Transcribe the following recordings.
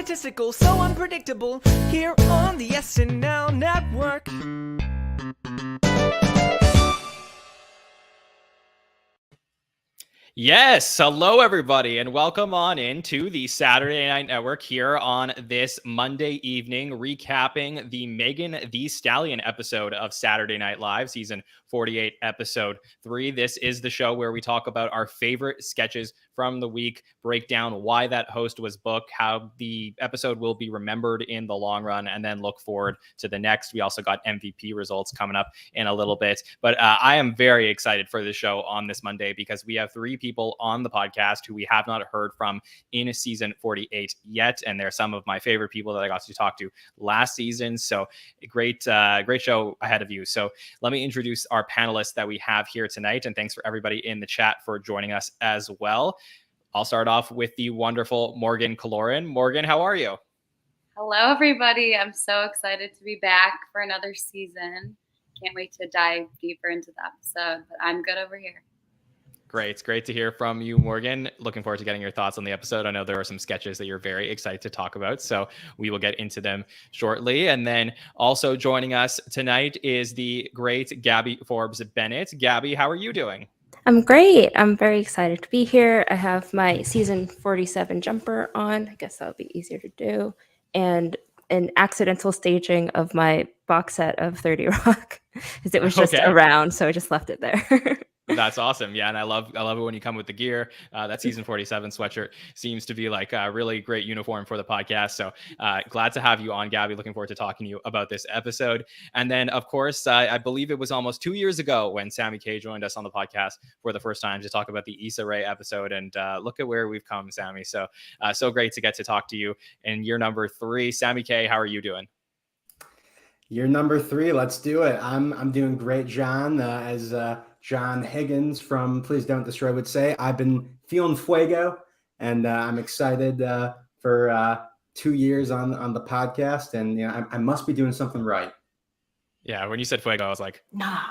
egotistical, so unpredictable, here on the SNL network. Yes, hello everybody, and welcome on into the Saturday Night Network here on this Monday evening, recapping the Megan Thee Stallion episode of Saturday Night Live, season 48, episode 3. This is the show where we talk about our favorite sketches from the week, break down why that host was booked, how the episode will be remembered in the long run, and then look forward to the next. We also got MVP results coming up in a little bit, but I am very excited for this show on this Monday because we have three people on the podcast who we have not heard from in season 48 yet, and they're some of my favorite people that I got to talk to last season. So great show ahead of you. So let me introduce our panelists that we have here tonight, and thanks for everybody in the chat for joining us as well. I'll start off with the wonderful Morgan Killoren. Morgan, how are you? Hello, everybody. I'm so excited to be back for another season. Can't wait to dive deeper into the episode, but I'm good over here. Great. It's great to hear from you, Morgan. Looking forward to getting your thoughts on the episode. I know there are some sketches that you're very excited to talk about, so we will get into them shortly. And then also joining us tonight is the great Gabby Forbes-Bennett. Gabby, how are you doing? I'm great. I'm very excited to be here. I have my season 47 jumper on. I guess that'll be easier to do. And an accidental staging of my box set of 30 Rock because it was just around, so I just left it there. That's awesome. Yeah, and I love it when you come with the gear. That season 47 sweatshirt seems to be like a really great uniform for the podcast. So glad to have you on, Gabby. Looking forward to talking to you about this episode. And then, of course, I believe it was almost 2 years ago when Sammy Kay joined us on the podcast for the first time to talk about the Issa Rae episode. And look at where we've come, Sammy. So great to get to talk to you. And year number 3, Sammy Kay, how are you doing? Year number 3, let's do it. I'm doing great, John. As John Higgins from Please Don't Destroy would say, I've been feeling fuego, and I'm excited for 2 years on the podcast, and I must be doing something right. Yeah, when you said fuego, I was like, nah.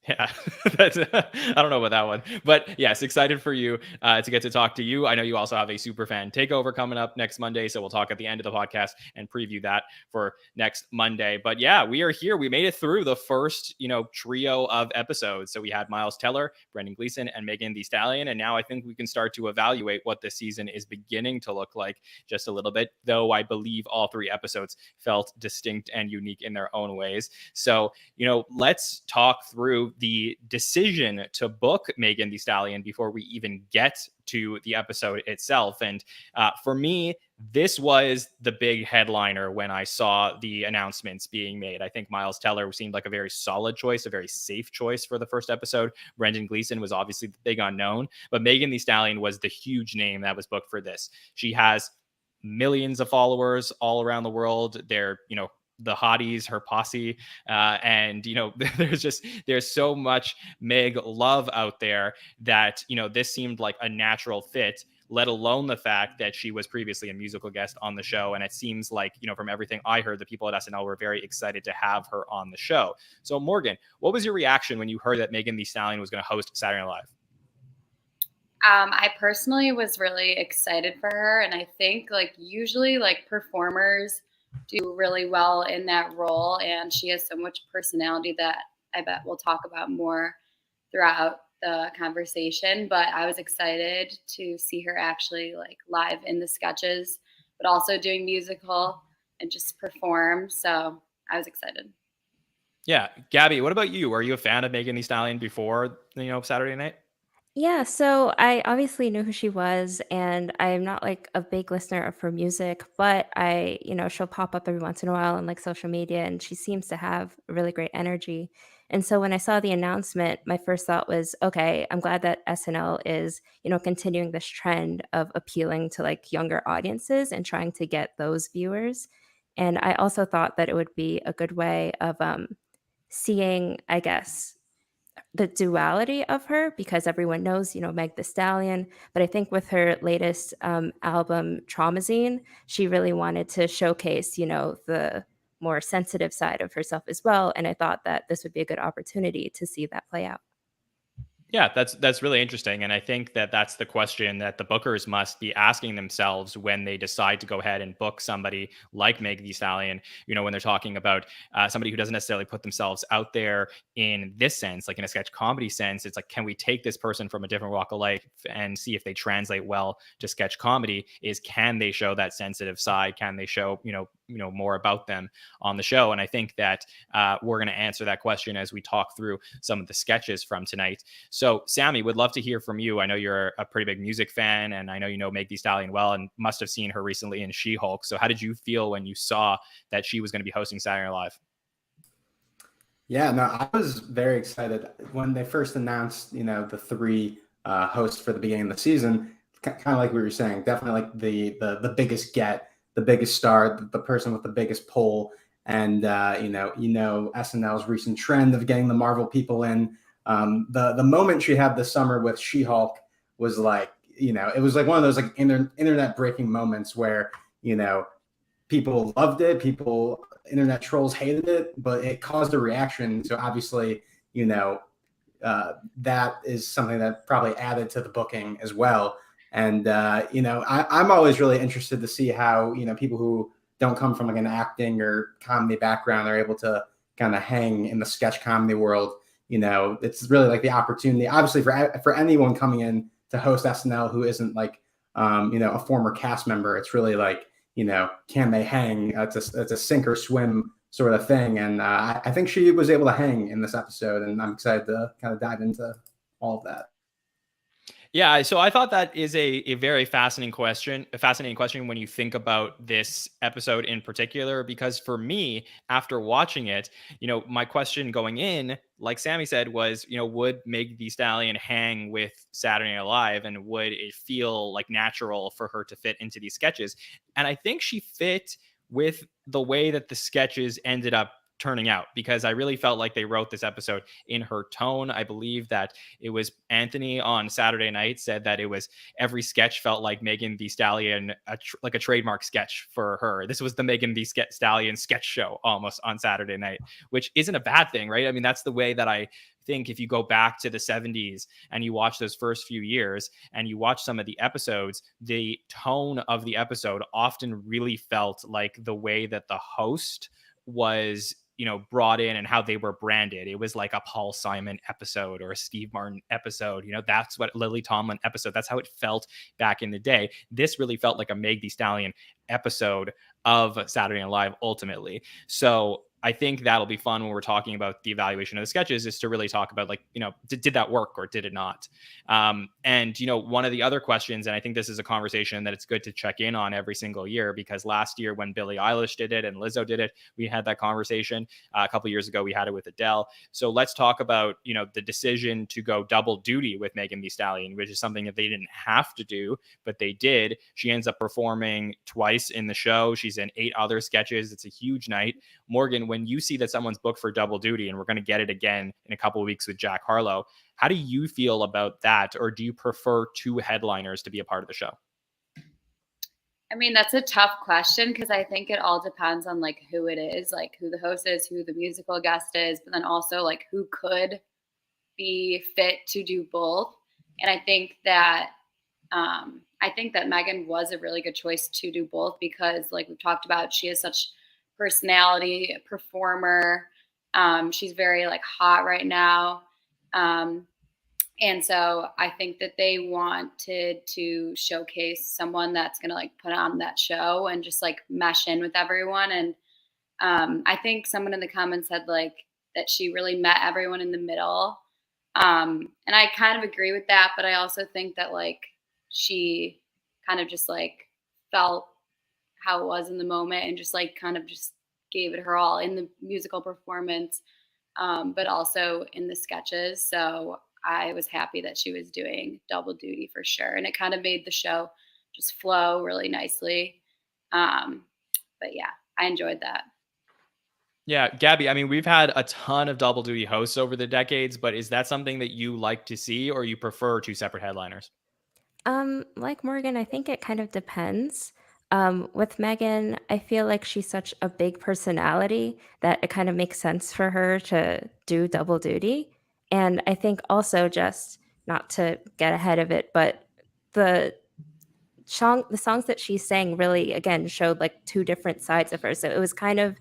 Yeah, I don't know about that one, but yes, excited for you to get to talk to you. I know you also have a super fan takeover coming up next Monday, so we'll talk at the end of the podcast and preview that for next Monday. But yeah, we are here. We made it through the first, trio of episodes. So we had Miles Teller, Brendan Gleeson, and Megan Thee Stallion, and now I think we can start to evaluate what this season is beginning to look like just a little bit. Though I believe all 3 episodes felt distinct and unique in their own ways. So let's talk through the decision to book Megan Thee Stallion before we even get to the episode itself. And for me, this was the big headliner when I saw the announcements being made. I think Miles Teller seemed like a very solid choice, a very safe choice for the first episode. Brendan Gleeson was obviously the big unknown, but Megan Thee Stallion was the huge name that was booked for this. She has millions of followers all around the world. They're, the hotties, her posse. And, there's so much Meg love out there that, this seemed like a natural fit, let alone the fact that she was previously a musical guest on the show. And it seems like, from everything I heard, the people at SNL were very excited to have her on the show. So Morgan, what was your reaction when you heard that Megan Thee Stallion was going to host Saturday Night Live? I personally was really excited for her. And I think usually performers do really well in that role, and she has so much personality that I bet we'll talk about more throughout the conversation. But I was excited to see her actually live in the sketches, but also doing musical and just perform. So I was excited. Yeah. Gabby, what about you? Are you a fan of Megan Thee Stallion before, Saturday night? Yeah, so I obviously knew who she was, and I'm not a big listener of her music, but she'll pop up every once in a while on social media, and she seems to have a really great energy. And so when I saw the announcement, my first thought was, okay, I'm glad that SNL is, continuing this trend of appealing to younger audiences and trying to get those viewers. And I also thought that it would be a good way of seeing, I guess, the duality of her, because everyone knows, Meg Thee Stallion. But I think with her latest album, Traumazine, she really wanted to showcase, the more sensitive side of herself as well. And I thought that this would be a good opportunity to see that play out. Yeah, that's really interesting, and I think that that's the question that the bookers must be asking themselves when they decide to go ahead and book somebody like Meg Thee Stallion. You know, when they're talking about somebody who doesn't necessarily put themselves out there in this sense, like in a sketch comedy sense. It's like, can we take this person from a different walk of life and see if they translate well to sketch comedy? Is can they show that sensitive side? Can they show more about them on the show? And I think that we're going to answer that question as we talk through some of the sketches from tonight. So, Sammy, would love to hear from you. I know you're a pretty big music fan, and I know you know Meg Thee Stallion well, and must have seen her recently in She-Hulk. So, how did you feel when you saw that she was going to be hosting Saturday Night Live? Yeah, no, I was very excited when they first announced, the three hosts for the beginning of the season. Kind of like we were saying, definitely like the biggest get, the biggest star, the person with the biggest pull, and SNL's recent trend of getting the Marvel people in. The moment she had this summer with She-Hulk was like, it was like one of those like internet breaking moments where people loved it, internet trolls hated it, but it caused a reaction. So obviously, that is something that probably added to the booking as well. And I'm always really interested to see how people who don't come from like an acting or comedy background are able to kind of hang in the sketch comedy world. It's really like the opportunity, obviously, for anyone coming in to host SNL who isn't like a former cast member. It's really like, can they hang? It's a sink or swim sort of thing. And I think she was able to hang in this episode, and I'm excited to kind of dive into all of that. Yeah, so I thought that is a very fascinating question when you think about this episode in particular, because for me, after watching it, my question going in, like Sammy said, was, would Meg Thee Stallion hang with Saturday Night Live, and would it feel like natural for her to fit into these sketches? And I think she fit with the way that the sketches ended up turning out, because I really felt like they wrote this episode in her tone. I believe that it was Anthony on Saturday night said that it was every sketch felt like Megan Thee Stallion, like a trademark sketch for her. This was the Megan Thee Stallion sketch show almost on Saturday night, which isn't a bad thing, right? I mean, that's the way that I think if you go back to the 70s and you watch those first few years and you watch some of the episodes, the tone of the episode often really felt like the way that the host was brought in and how they were branded. It was like a Paul Simon episode or a Steve Martin episode. That's what Lily Tomlin episode. That's how it felt back in the day. This really felt like a Meg Thee Stallion episode of Saturday Night Live ultimately. So I think that'll be fun when we're talking about the evaluation of the sketches, is to really talk about like, did that work or did it not? And one of the other questions, and I think this is a conversation that it's good to check in on every single year, because last year when Billie Eilish did it and Lizzo did it, we had that conversation. A couple years ago, we had it with Adele. So let's talk about, the decision to go double duty with Megan Thee Stallion, which is something that they didn't have to do, but they did. She ends up performing twice in the show. She's in 8 other sketches. It's a huge night. Morgan, when you see that someone's booked for double duty, and we're going to get it again in a couple of weeks with Jack Harlow, how do you feel about that? Or do you prefer 2 headliners to be a part of the show? I mean, that's a tough question, because I think it all depends on like who it is, like who the host is, who the musical guest is, but then also like who could be fit to do both. And I think that Megan was a really good choice to do both, because like we've talked about, she has such personality, performer. She's very like hot right now. And so I think that they wanted to showcase someone that's going to like put on that show and just like mesh in with everyone. And I think someone in the comments said like that she really met everyone in the middle. And I kind of agree with that, but I also think that like she kind of just like felt how it was in the moment and just like kind of just gave it her all in the musical performance, but also in the sketches. So I was happy that she was doing double duty for sure. And it kind of made the show just flow really nicely. But yeah, I enjoyed that. Yeah, Gabby, I mean, we've had a ton of double duty hosts over the decades, but is that something that you like to see, or you prefer 2 separate headliners? Like Morgan, I think it kind of depends. With Megan, I feel like she's such a big personality that it kind of makes sense for her to do double duty. And I think also, just not to get ahead of it, but the the songs that she sang really, again, showed like two different sides of her. So it was kind of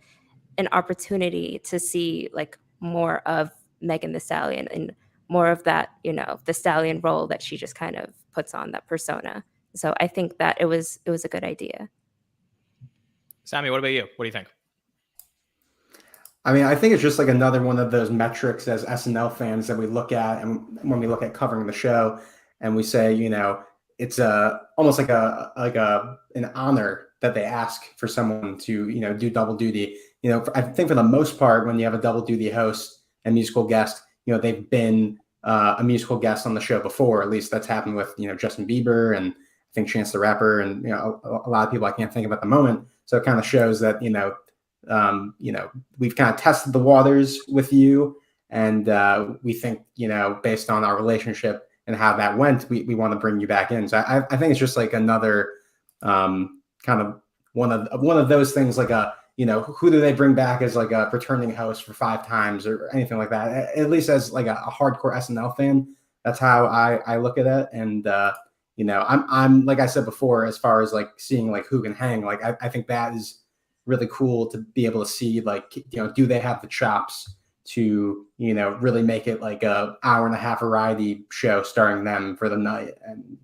an opportunity to see like more of Megan Thee Stallion and more of that, the stallion role that she just kind of puts on, that persona. So I think that it was a good idea. Sammy, what about you? What do you think? I mean, I think it's just like another one of those metrics as SNL fans that we look at, and when we look at covering the show, and we say, it's almost like an honor that they ask for someone to do double duty. I think for the most part, when you have a double duty host and musical guest, they've been a musical guest on the show before. At least that's happened with Justin Bieber and I think Chance the Rapper, and a lot of people I can't think of at the moment. So it kind of shows that we've kind of tested the waters with you, and we think based on our relationship and how that went, we want to bring you back in. So I think it's just like another kind of one of those things, like who do they bring back as like a returning host for 5 times or anything like that? At least as like a hardcore SNL fan, that's how I look at it. And I'm like I said before, as far as like seeing like who can hang, like I think that is really cool to be able to see, like, do they have the chops to, really make it like a hour and a half variety show starring them for the night. And,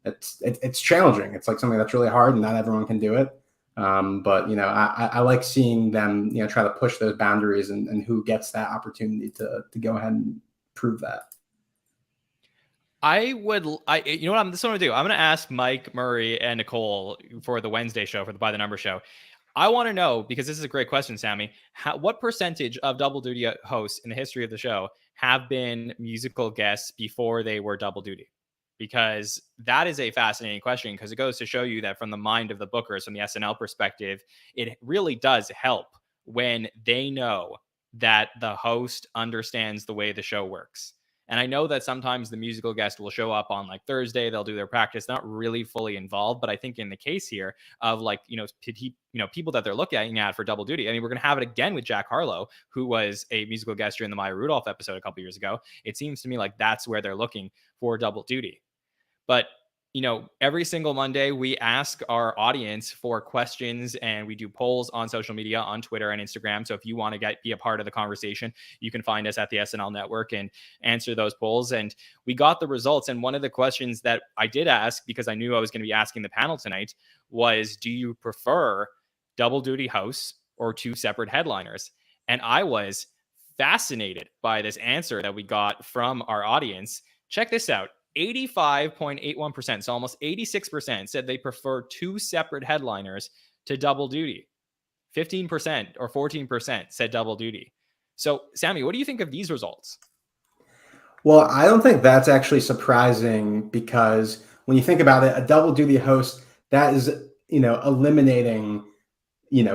it's challenging. It's like something that's really hard and not everyone can do it. But, I like seeing them, try to push those boundaries and who gets that opportunity to go ahead and prove that. You know what? This is what I'm going to do. I'm going to ask Mike, Murray, and Nicole for the Wednesday show, for the By the Number show. I want to know, because this is a great question, Sammy, what percentage of double duty hosts in the history of the show have been musical guests before they were double duty? Because that is a fascinating question, because it goes to show you that from the mind of the bookers, from the SNL perspective, it really does help when they know that the host understands the way the show works. And I know that sometimes the musical guest will show up on like Thursday, they'll do their practice, not really fully involved. But I think in the case here of like, people that they're looking at for double duty, I mean, we're going to have it again with Jack Harlow, who was a musical guest during the Maya Rudolph episode a couple years ago. It seems to me like that's where they're looking for double duty. But every single Monday, we ask our audience for questions, and we do polls on social media, on Twitter and Instagram. So if you want to be a part of the conversation, you can find us at the SNL Network and answer those polls. And we got the results. And one of the questions that I did ask, because I knew I was going to be asking the panel tonight, was, do you prefer double duty hosts or 2 separate headliners? And I was fascinated by this answer that we got from our audience. Check this out. 85.81%, so almost 86%, said they prefer 2 separate headliners to double duty. 15% or 14% said double duty. So, Sammy, what do you think of these results? Well, I don't think that's actually surprising, because when you think about it, a double duty host, that is, eliminating,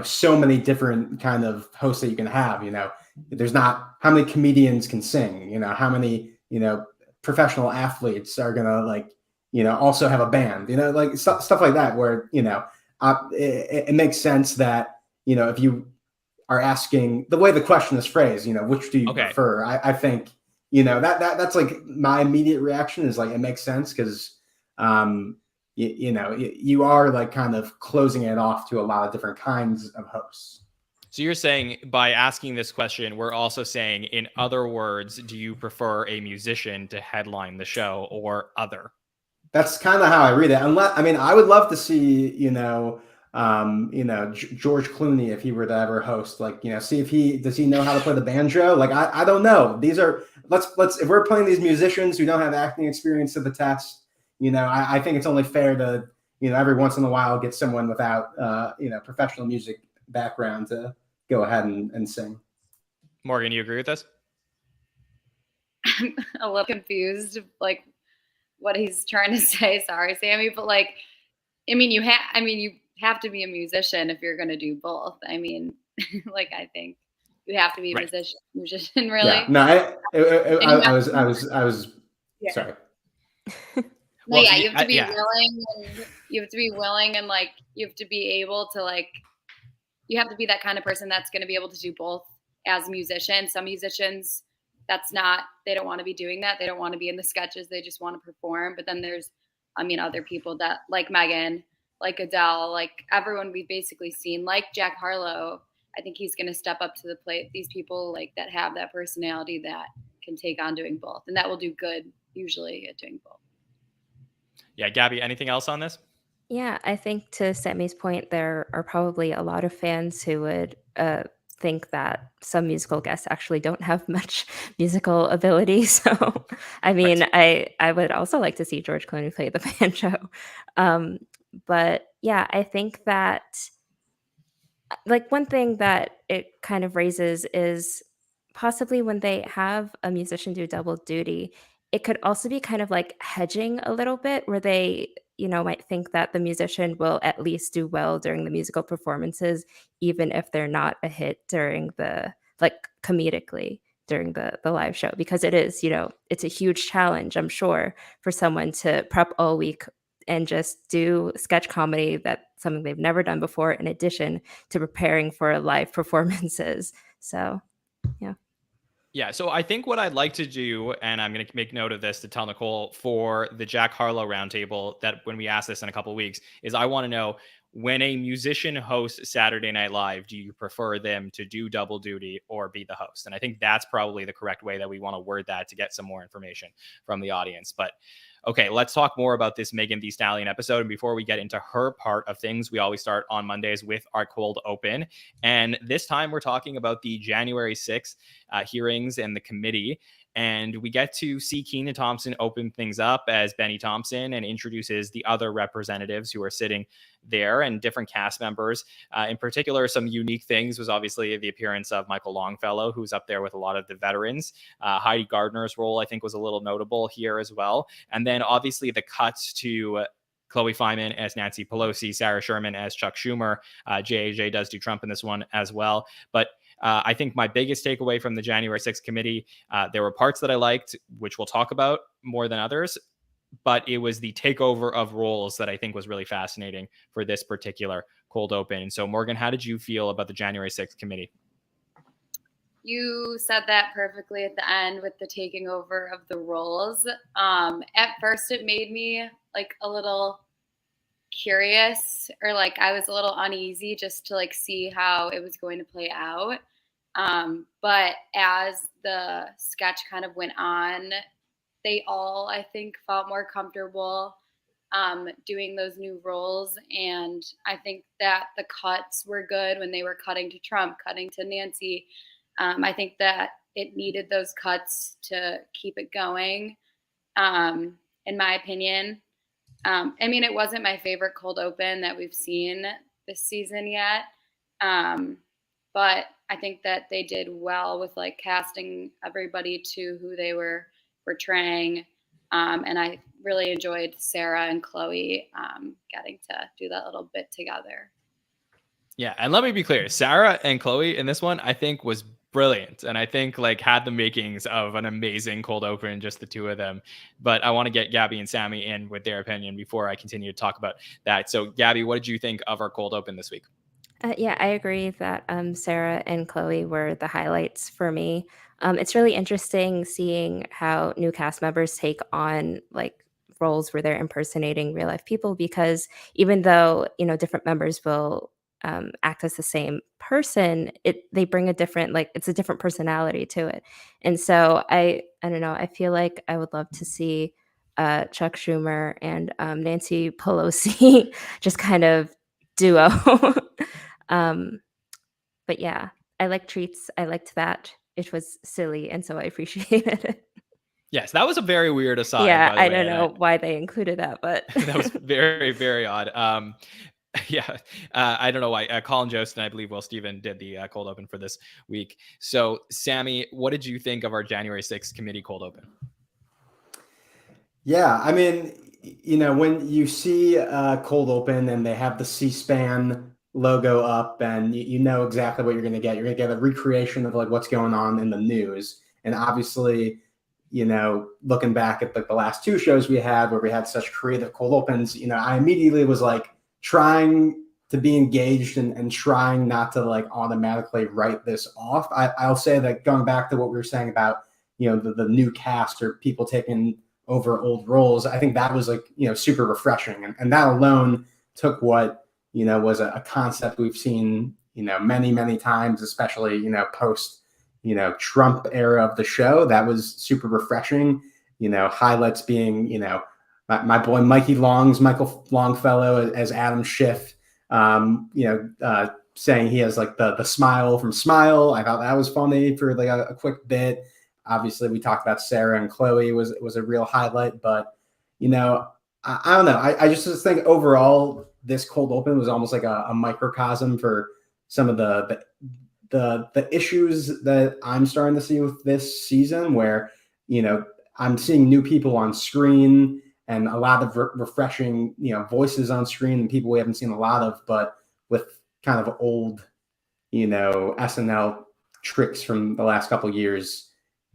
so many different kind of hosts that you can have. There's not how many comedians can sing, how many, professional athletes are gonna also have a band, like stuff like that, where it makes sense that if you are asking the way the question is phrased, which do you prefer? I think that's like my immediate reaction is like, it makes sense, because you are like kind of closing it off to a lot of different kinds of hosts. So you're saying, by asking this question, we're also saying, in other words, do you prefer a musician to headline the show or other? That's kind of how I read it. I would love to see, George Clooney, if he were to ever host, like, see does he know how to play the banjo? Like, I don't know. These are, let's, if we're playing these musicians who don't have acting experience to the test, I think it's only fair to, every once in a while get someone without, professional music background to go ahead and sing. Morgan, you agree with this? I'm a little confused, like what he's trying to say. Sorry, Sammy, but like, you have to be a musician if you're going to do both. Like, I think you have to be a musician, really. Yeah. No, I was yeah. Sorry. Well, yeah, you have to be willing, and you have to be willing, and like, you have to be able to like, you have to be that kind of person that's going to be able to do both as a musician. Some musicians they don't want to be doing that. They don't want to be in the sketches. They just want to perform. But then there's, other people that like Megan, like Adele, like everyone we've basically seen, like Jack Harlow. I think he's going to step up to the plate. These people like that have that personality that can take on doing both, and that will do good usually at doing both. Yeah, Gabby, anything else on this? Yeah, I think to Sammy's point, there are probably a lot of fans who would think that some musical guests actually don't have much musical ability. So, I mean, I would also like to see George Clooney play the banjo. But yeah, I think that like one thing that it kind of raises is possibly when they have a musician do double duty, it could also be kind of like hedging a little bit where they, might think that the musician will at least do well during the musical performances, even if they're not a hit during the like comedically during the live show, because it is, it's a huge challenge, I'm sure, for someone to prep all week and just do sketch comedy, that's something they've never done before, in addition to preparing for live performances. So, yeah. Yeah, so I think what I'd like to do, and I'm going to make note of this to tell Nicole for the Jack Harlow roundtable, that when we ask this in a couple of weeks, is I want to know, when a musician hosts Saturday Night Live, do you prefer them to do double duty or be the host? And I think that's probably the correct way that we want to word that to get some more information from the audience. But okay, let's talk more about this Megan Thee Stallion episode. And before we get into her part of things, we always start on Mondays with our cold open. And this time we're talking about the January 6th hearings and the committee. And we get to see Kenan Thompson open things up as Benny Thompson and introduces the other representatives who are sitting there and different cast members. In particular, some unique things was obviously the appearance of Michael Longfellow, who's up there with a lot of the veterans. Heidi Gardner's role, I think, was a little notable here as well. And then obviously the cuts to Chloe Fineman as Nancy Pelosi, Sarah Sherman as Chuck Schumer. JAJ does do Trump in this one as well. But I think my biggest takeaway from the January 6th committee, there were parts that I liked, which we'll talk about more than others, but it was the takeover of roles that I think was really fascinating for this particular cold open. And so, Morgan, how did you feel about the January 6th committee? You said that perfectly at the end with the taking over of the roles. At first, it made me like a little curious, or like I was a little uneasy just to like see how it was going to play out. But as the sketch kind of went on, they all, I think, felt more comfortable doing those new roles. And I think that the cuts were good when they were cutting to Trump, cutting to Nancy. I think that it needed those cuts to keep it going, in my opinion. It wasn't my favorite cold open that we've seen this season yet. But I think that they did well with like casting everybody to who they were portraying. And I really enjoyed Sarah and Chloe getting to do that little bit together. Yeah, and let me be clear, Sarah and Chloe in this one, I think, was brilliant, and I think like had the makings of an amazing cold open, just the two of them. But I want to get Gabby and Sammy in with their opinion before I continue to talk about that. So Gabby, what did you think of our cold open this week? Yeah, I agree that Sarah and Chloe were the highlights for me. It's really interesting seeing how new cast members take on like roles where they're impersonating real life people, because even though, different members will act as the same person, they bring a different, like, it's a different personality to it. And so I don't know, I feel like I would love to see Chuck Schumer and Nancy Pelosi just kind of duo. But yeah, I like treats. I liked that. It was silly, and so I appreciated it. Yes, that was a very weird aside. Yeah, by the I way, don't know why they included that, but that was very, very odd. I don't know why. Colin Jost and I believe Will Steven did the cold open for this week. So, Sammy, what did you think of our January 6th committee cold open? Yeah, I mean, when you see cold open and they have the C-SPAN logo up, and you know exactly what you're going to get. You're going to get a recreation of like what's going on in the news. And obviously, looking back at like the last two shows we had where we had such creative cold opens, I immediately was like trying to be engaged and trying not to like automatically write this off. I'll say that going back to what we were saying about the new cast or people taking over old roles. I think that was like, super refreshing. And that alone took what, was a concept we've seen, many, many times, especially, post, Trump era of the show. That was super refreshing. Highlights being, my boy Michael Longfellow as Adam Schiff, saying he has like the smile from Smile. I thought that was funny for like a quick bit. Obviously, we talked about Sarah and Chloe was a real highlight, but I don't know. I just think overall this cold open was almost like a microcosm for some of the issues that I'm starting to see with this season, where I'm seeing new people on screen and a lot of refreshing voices on screen and people we haven't seen a lot of, but with kind of old SNL tricks from the last couple of years.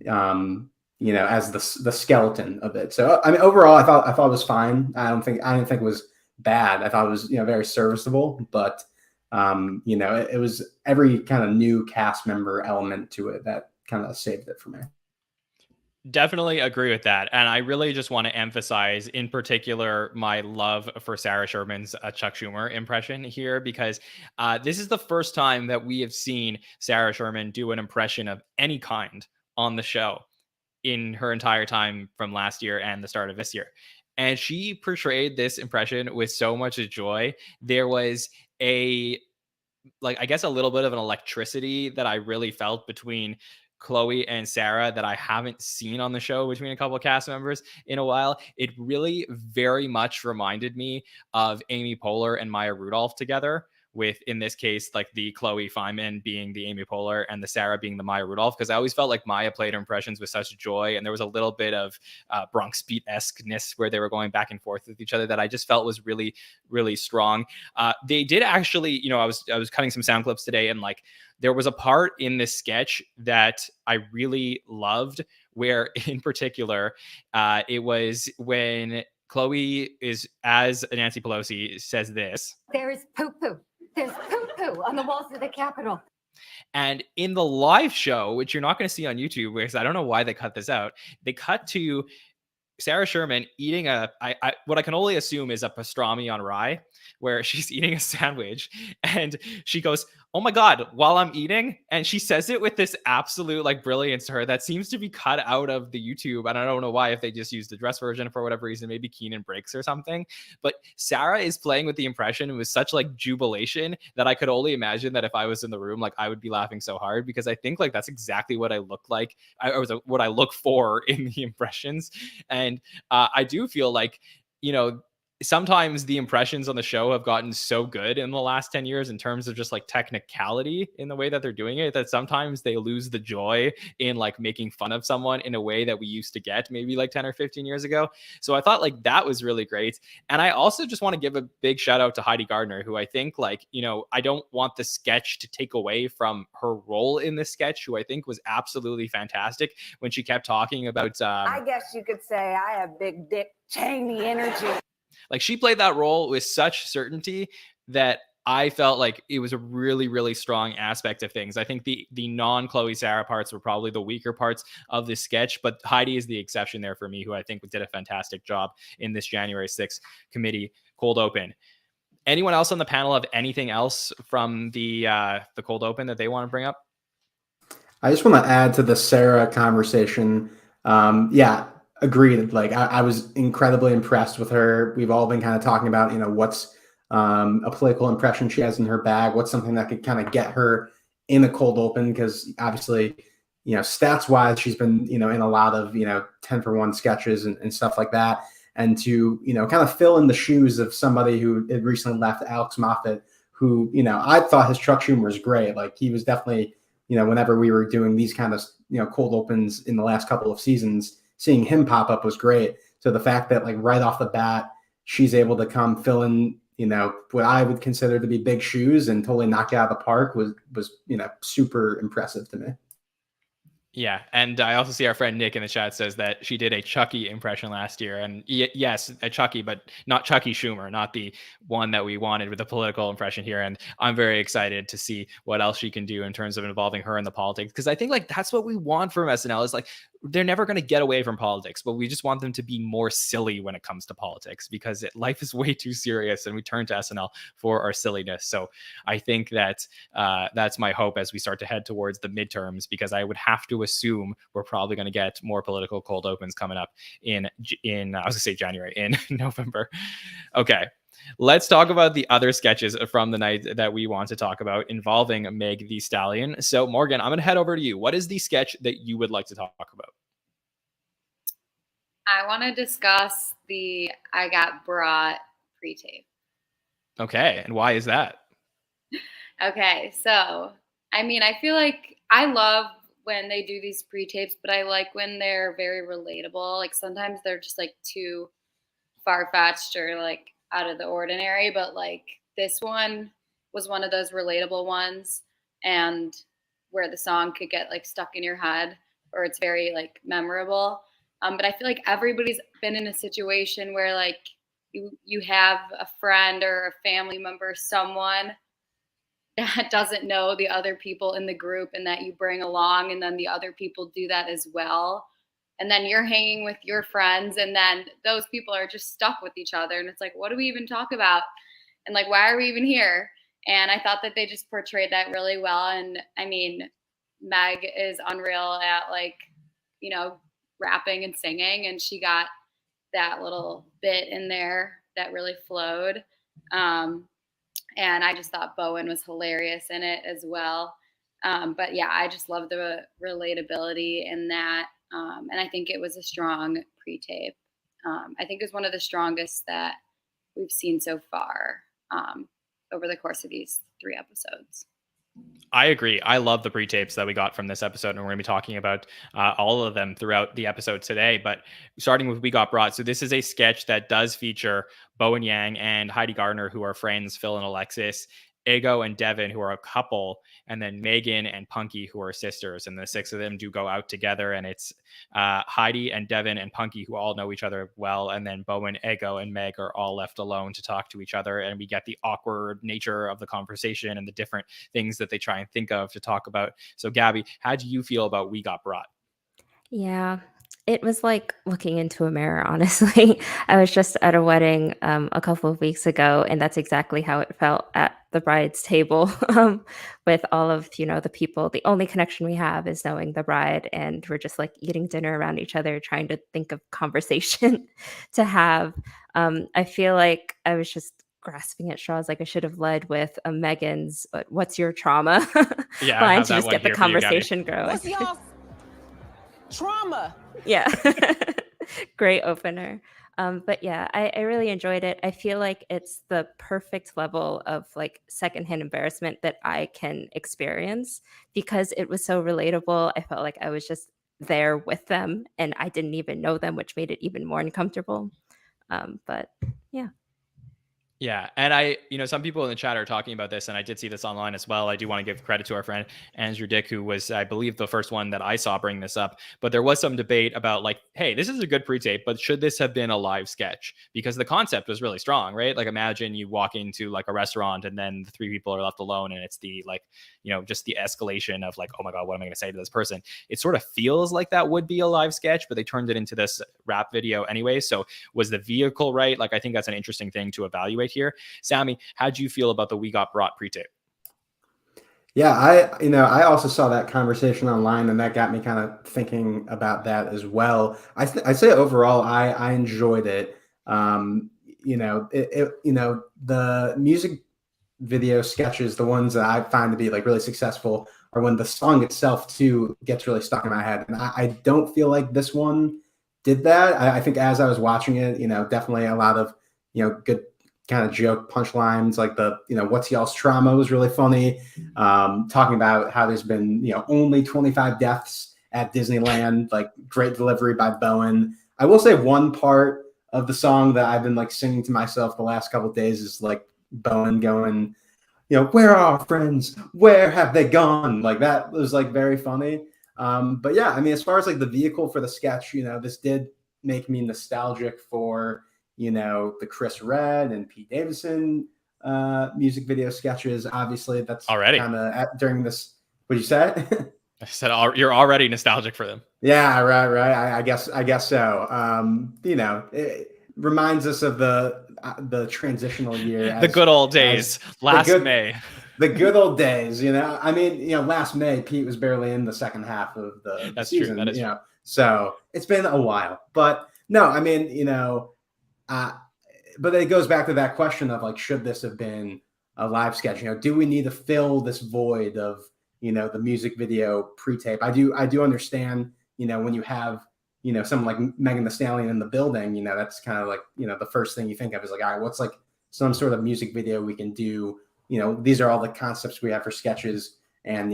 As the skeleton of it. So I mean, overall, I thought it was fine. I didn't think it was bad. I thought it was very serviceable. But it was every kind of new cast member element to it that kind of saved it for me. Definitely agree with that. And I really just want to emphasize in particular my love for Sarah Sherman's Chuck Schumer impression here, because this is the first time that we have seen Sarah Sherman do an impression of any kind on the show in her entire time from last year and the start of this year. And she portrayed this impression with so much joy. There was I guess a little bit of an electricity that I really felt between Chloe and Sarah that I haven't seen on the show between a couple of cast members in a while. It really very much reminded me of Amy Poehler and Maya Rudolph together, with, in this case, like the Chloe Feynman being the Amy Poehler and the Sarah being the Maya Rudolph, because I always felt like Maya played her impressions with such joy, and there was a little bit of Bronx Beat-esqueness where they were going back and forth with each other that I just felt was really, really strong. They did actually, I was cutting some sound clips today, and like there was a part in this sketch that I really loved, where in particular, it was when Chloe is, as Nancy Pelosi says this. There is poo-poo. There's poo-poo on the walls of the Capitol. And in the live show, which you're not going to see on YouTube, because I don't know why they cut this out, they cut to Sarah Sherman eating what I can only assume is a pastrami on rye, where she's eating a sandwich, and she goes, "Oh my God," while I'm eating. And she says it with this absolute like brilliance to her that seems to be cut out of the YouTube. And I don't know why, if they just used the dress version for whatever reason, maybe Keenan breaks or something. But Sarah is playing with the impression with such like jubilation that I could only imagine that if I was in the room, like I would be laughing so hard, because I think like that's exactly what I look like. What I look for in the impressions. And I do feel like, sometimes the impressions on the show have gotten so good in the last 10 years in terms of just like technicality in the way that they're doing it, that sometimes they lose the joy in like making fun of someone in a way that we used to get maybe like 10 or 15 years ago. So I thought like that was really great. And I also just want to give a big shout out to Heidi Gardner, who I think like, I don't want the sketch to take away from her role in this sketch, who I think was absolutely fantastic when she kept talking about I guess you could say I have big Dick Cheney energy. Like she played that role with such certainty that I felt like it was a really, really strong aspect of things. I think the non-Chloe Sarah parts were probably the weaker parts of this sketch, but Heidi is the exception there for me, who I think did a fantastic job in this January 6th committee cold open. Anyone else on the panel have anything else from the cold open that they want to bring up? I just want to add to the Sarah conversation. Agreed. Like I was incredibly impressed with her. We've all been kind of talking about, what's a political impression she has in her bag. What's something that could kind of get her in a cold open? Because obviously, stats wise, she's been, in a lot of, 10-for-1 sketches and stuff like that. And to, kind of fill in the shoes of somebody who had recently left, Alex Moffat, who, I thought his Chuck Schumer was great. Like he was definitely, whenever we were doing these kind of, cold opens in the last couple of seasons, seeing him pop up was great. So the fact that like right off the bat, she's able to come fill in, what I would consider to be big shoes and totally knock it out of the park was, super impressive to me. Yeah. And I also see our friend Nick in the chat says that she did a Chucky impression last year. And yes, a Chucky, but not Chucky Schumer, not the one that we wanted with the political impression here. And I'm very excited to see what else she can do in terms of involving her in the politics. Because I think like that's what we want from SNL is like, they're never going to get away from politics, but we just want them to be more silly when it comes to politics, because life is way too serious and we turn to SNL for our silliness. So I think that that's my hope as we start to head towards the midterms, because I would have to assume we're probably going to get more political cold opens coming up in I was gonna say January, in November. Okay. Let's talk about the other sketches from the night that we want to talk about involving Meg Thee Stallion. So, Morgan, I'm going to head over to you. What is the sketch that you would like to talk about? I want to discuss the I Got Brought pre-tape. Okay. And why is that? Okay. So, I mean, I feel like I love when they do these pre-tapes, but I like when they're very relatable. Like sometimes they're just like too far-fetched or like out of the ordinary, but like this one was one of those relatable ones, and where the song could get like stuck in your head, or it's very like memorable. But I feel like everybody's been in a situation where like you have a friend or a family member, someone that doesn't know the other people in the group and that you bring along, and then the other people do that as well. And then you're hanging with your friends, and then those people are just stuck with each other. And it's like, what do we even talk about? And like, why are we even here? And I thought that they just portrayed that really well. And I mean, Meg is unreal at like, you know, rapping and singing. And she got that little bit in there that really flowed. And I just thought Bowen was hilarious in it as well. But yeah, I just love the relatability in that. And I think it was a strong pre-tape. I think it was one of the strongest that we've seen so far over the course of these 3 episodes. I agree. I love the pre-tapes that we got from this episode, and we're going to be talking about all of them throughout the episode today. But starting with We Got Brought. So this is a sketch that does feature Bowen Yang and Heidi Gardner, who are friends, Phil and Alexis, Ego and Devin, who are a couple, and then Megan and Punky, who are sisters. And the 6 of them do go out together, and it's Heidi and Devin and Punky, who all know each other well, and then Bowen, Ego, and Meg are all left alone to talk to each other, and we get the awkward nature of the conversation and the different things that they try and think of to talk about. So, Gabby, how do you feel about We Got Brought? Yeah, it was like looking into a mirror, honestly. I was just at a wedding a couple of weeks ago, and that's exactly how it felt at the bride's table, with all of, you know, the people. The only connection we have is knowing the bride, and we're just like eating dinner around each other, trying to think of conversation to have. I feel like I was just grasping at straws. Like I should have led with Megan's "What's your trauma?" Yeah, I line have to that just one get the here for you, Gabby. conversation going. What's y'all trauma? Yeah. Great opener. But yeah, I really enjoyed it. I feel like it's the perfect level of like secondhand embarrassment that I can experience, because it was so relatable. I felt like I was just there with them and I didn't even know them, which made it even more uncomfortable. But yeah. Yeah. And some people in the chat are talking about this, and I did see this online as well. I do want to give credit to our friend Andrew Dick, who was, I believe, the first one that I saw bring this up. But there was some debate about like, hey, this is a good pre-tape, but should this have been a live sketch? Because the concept was really strong, right? Like imagine you walk into like a restaurant and then the 3 people are left alone, and it's the like, just the escalation of like, oh my God, what am I going to say to this person? It sort of feels like that would be a live sketch, but they turned it into this rap video anyway. So was the vehicle right? Like, I think that's an interesting thing to evaluate here. Sammy, how do you feel about the We Got Brought pre-tape? Yeah, I also saw that conversation online, and that got me kind of thinking about that as well. I say overall, I enjoyed it. The music video sketches, the ones that I find to be like really successful, are when the song itself too gets really stuck in my head. And I don't feel like this one did that. I think as I was watching it, definitely a lot of good kind of joke punchlines, like the what's y'all's trauma was really funny. Talking about how there's been only 25 deaths at Disneyland, like great delivery by Bowen. I will say one part of the song that I've been like singing to myself the last couple of days is like Bowen going, where are our friends? Where have they gone? Like that was like very funny. But yeah, I mean, as far as like the vehicle for the sketch, this did make me nostalgic for the Chris Red and Pete Davidson music video sketches. Obviously, that's already kind of during this. What'd you say? I said you're already nostalgic for them. Yeah, right. I guess so. It reminds us of the transitional year The good old as days, the last good May. the good old days. I mean, last May Pete was barely in the second half of the That's true. season. That is true. So it's been a while. But no, I mean, uh, but it goes back to that question of like, should this have been a live sketch? Do we need to fill this void of the music video pre-tape? I do understand. When you have someone like Megan Thee Stallion in the building, that's kind of like the first thing you think of is like, all right, what's like some sort of music video we can do? These are all the concepts we have for sketches, and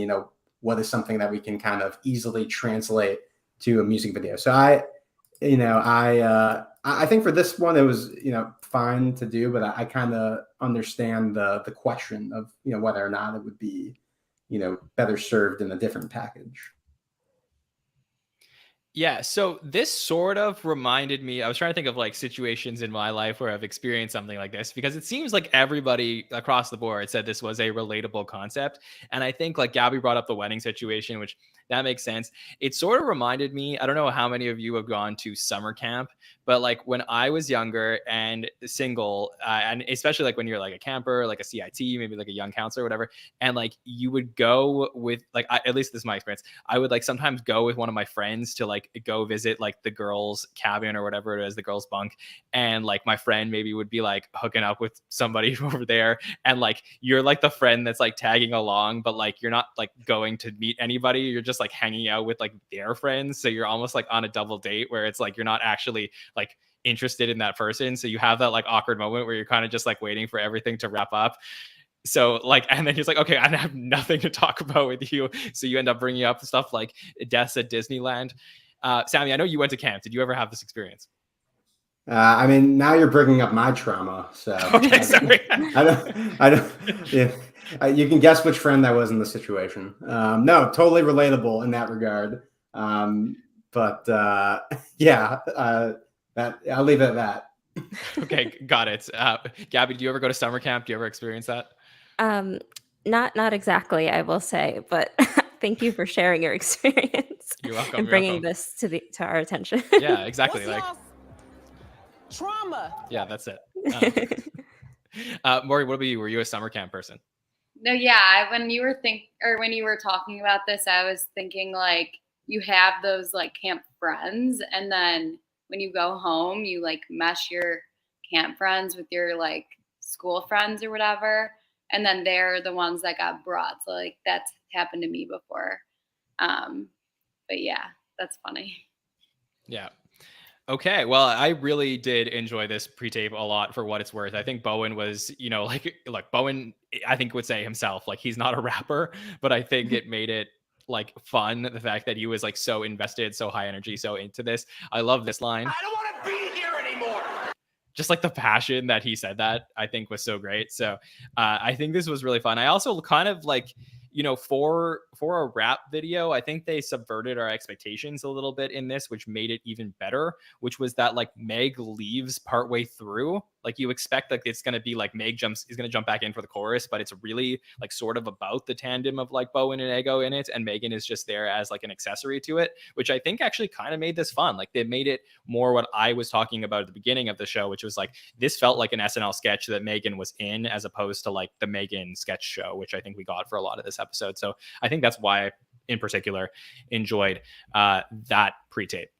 what is something that we can kind of easily translate to a music video. So I think for this one it was fine to do, but I kind of understand the question of whether or not it would be better served in a different package. Yeah, so this sort of reminded me. I was trying to think of like situations in my life where I've experienced something like this, because it seems like everybody across the board said this was a relatable concept. And I think like Gabby brought up the wedding situation, which that makes sense. It sort of reminded me, I don't know how many of you have gone to summer camp, but like when I was younger and single, and especially like when you're like a camper, like a CIT, maybe like a young counselor or whatever, and like you would go with like, at least this is my experience, I would like sometimes go with one of my friends to like go visit like the girls' cabin or whatever it is, the girls' bunk. And like my friend maybe would be like hooking up with somebody over there. And like you're like the friend that's like tagging along, but like you're not like going to meet anybody. You're just like hanging out with like their friends. So you're almost like on a double date where it's like you're not actually like interested in that person. So you have that like awkward moment where you're kind of just like waiting for everything to wrap up. So like, and then he's like, okay, I have nothing to talk about with you. So you end up bringing up stuff like deaths at Disneyland. Sammy, I know you went to camp. Did you ever have this experience? I mean, now you're bringing up my trauma. So Okay, sorry. I don't. Yeah, you can guess which friend that was in the situation. No, totally relatable in that regard. But yeah, that I'll leave it at that. Okay, got it. Gabby, do you ever go to summer camp? Do you ever experience that? Not exactly, I will say, but thank you for sharing your experience You're welcome. and You're bringing welcome. this to our attention. Yeah, exactly. What's Like, y'all's trauma? yeah, that's it. Maury, what about you? Were you a summer camp person? No, yeah. When you were talking about this, I was thinking like you have those like camp friends, and then when you go home, you like mesh your camp friends with your like school friends or whatever, and then they're the ones that got brought. So like that's happened to me before. But yeah, that's funny. Yeah. Okay, well, I really did enjoy this pre-tape a lot for what it's worth. I think Bowen was, like Bowen, I think would say himself, like he's not a rapper, but I think it made it like fun. The fact that he was like so invested, so high energy, so into this. I love this line. I don't want to be here anymore. Just like the passion that he said that, I think was so great. So I think this was really fun. I also kind of like, for a rap video, I think they subverted our expectations a little bit in this, which made it even better, which was that like Meg leaves partway through. Like you expect like it's going to be like Meg is going to jump back in for the chorus, but it's really like sort of about the tandem of like Bowen and Ego in it. And Megan is just there as like an accessory to it, which I think actually kind of made this fun. Like they made it more what I was talking about at the beginning of the show, which was like, this felt like an SNL sketch that Megan was in, as opposed to like the Megan sketch show, which I think we got for a lot of this episode. So I think that's why I, in particular, enjoyed that pre-tape.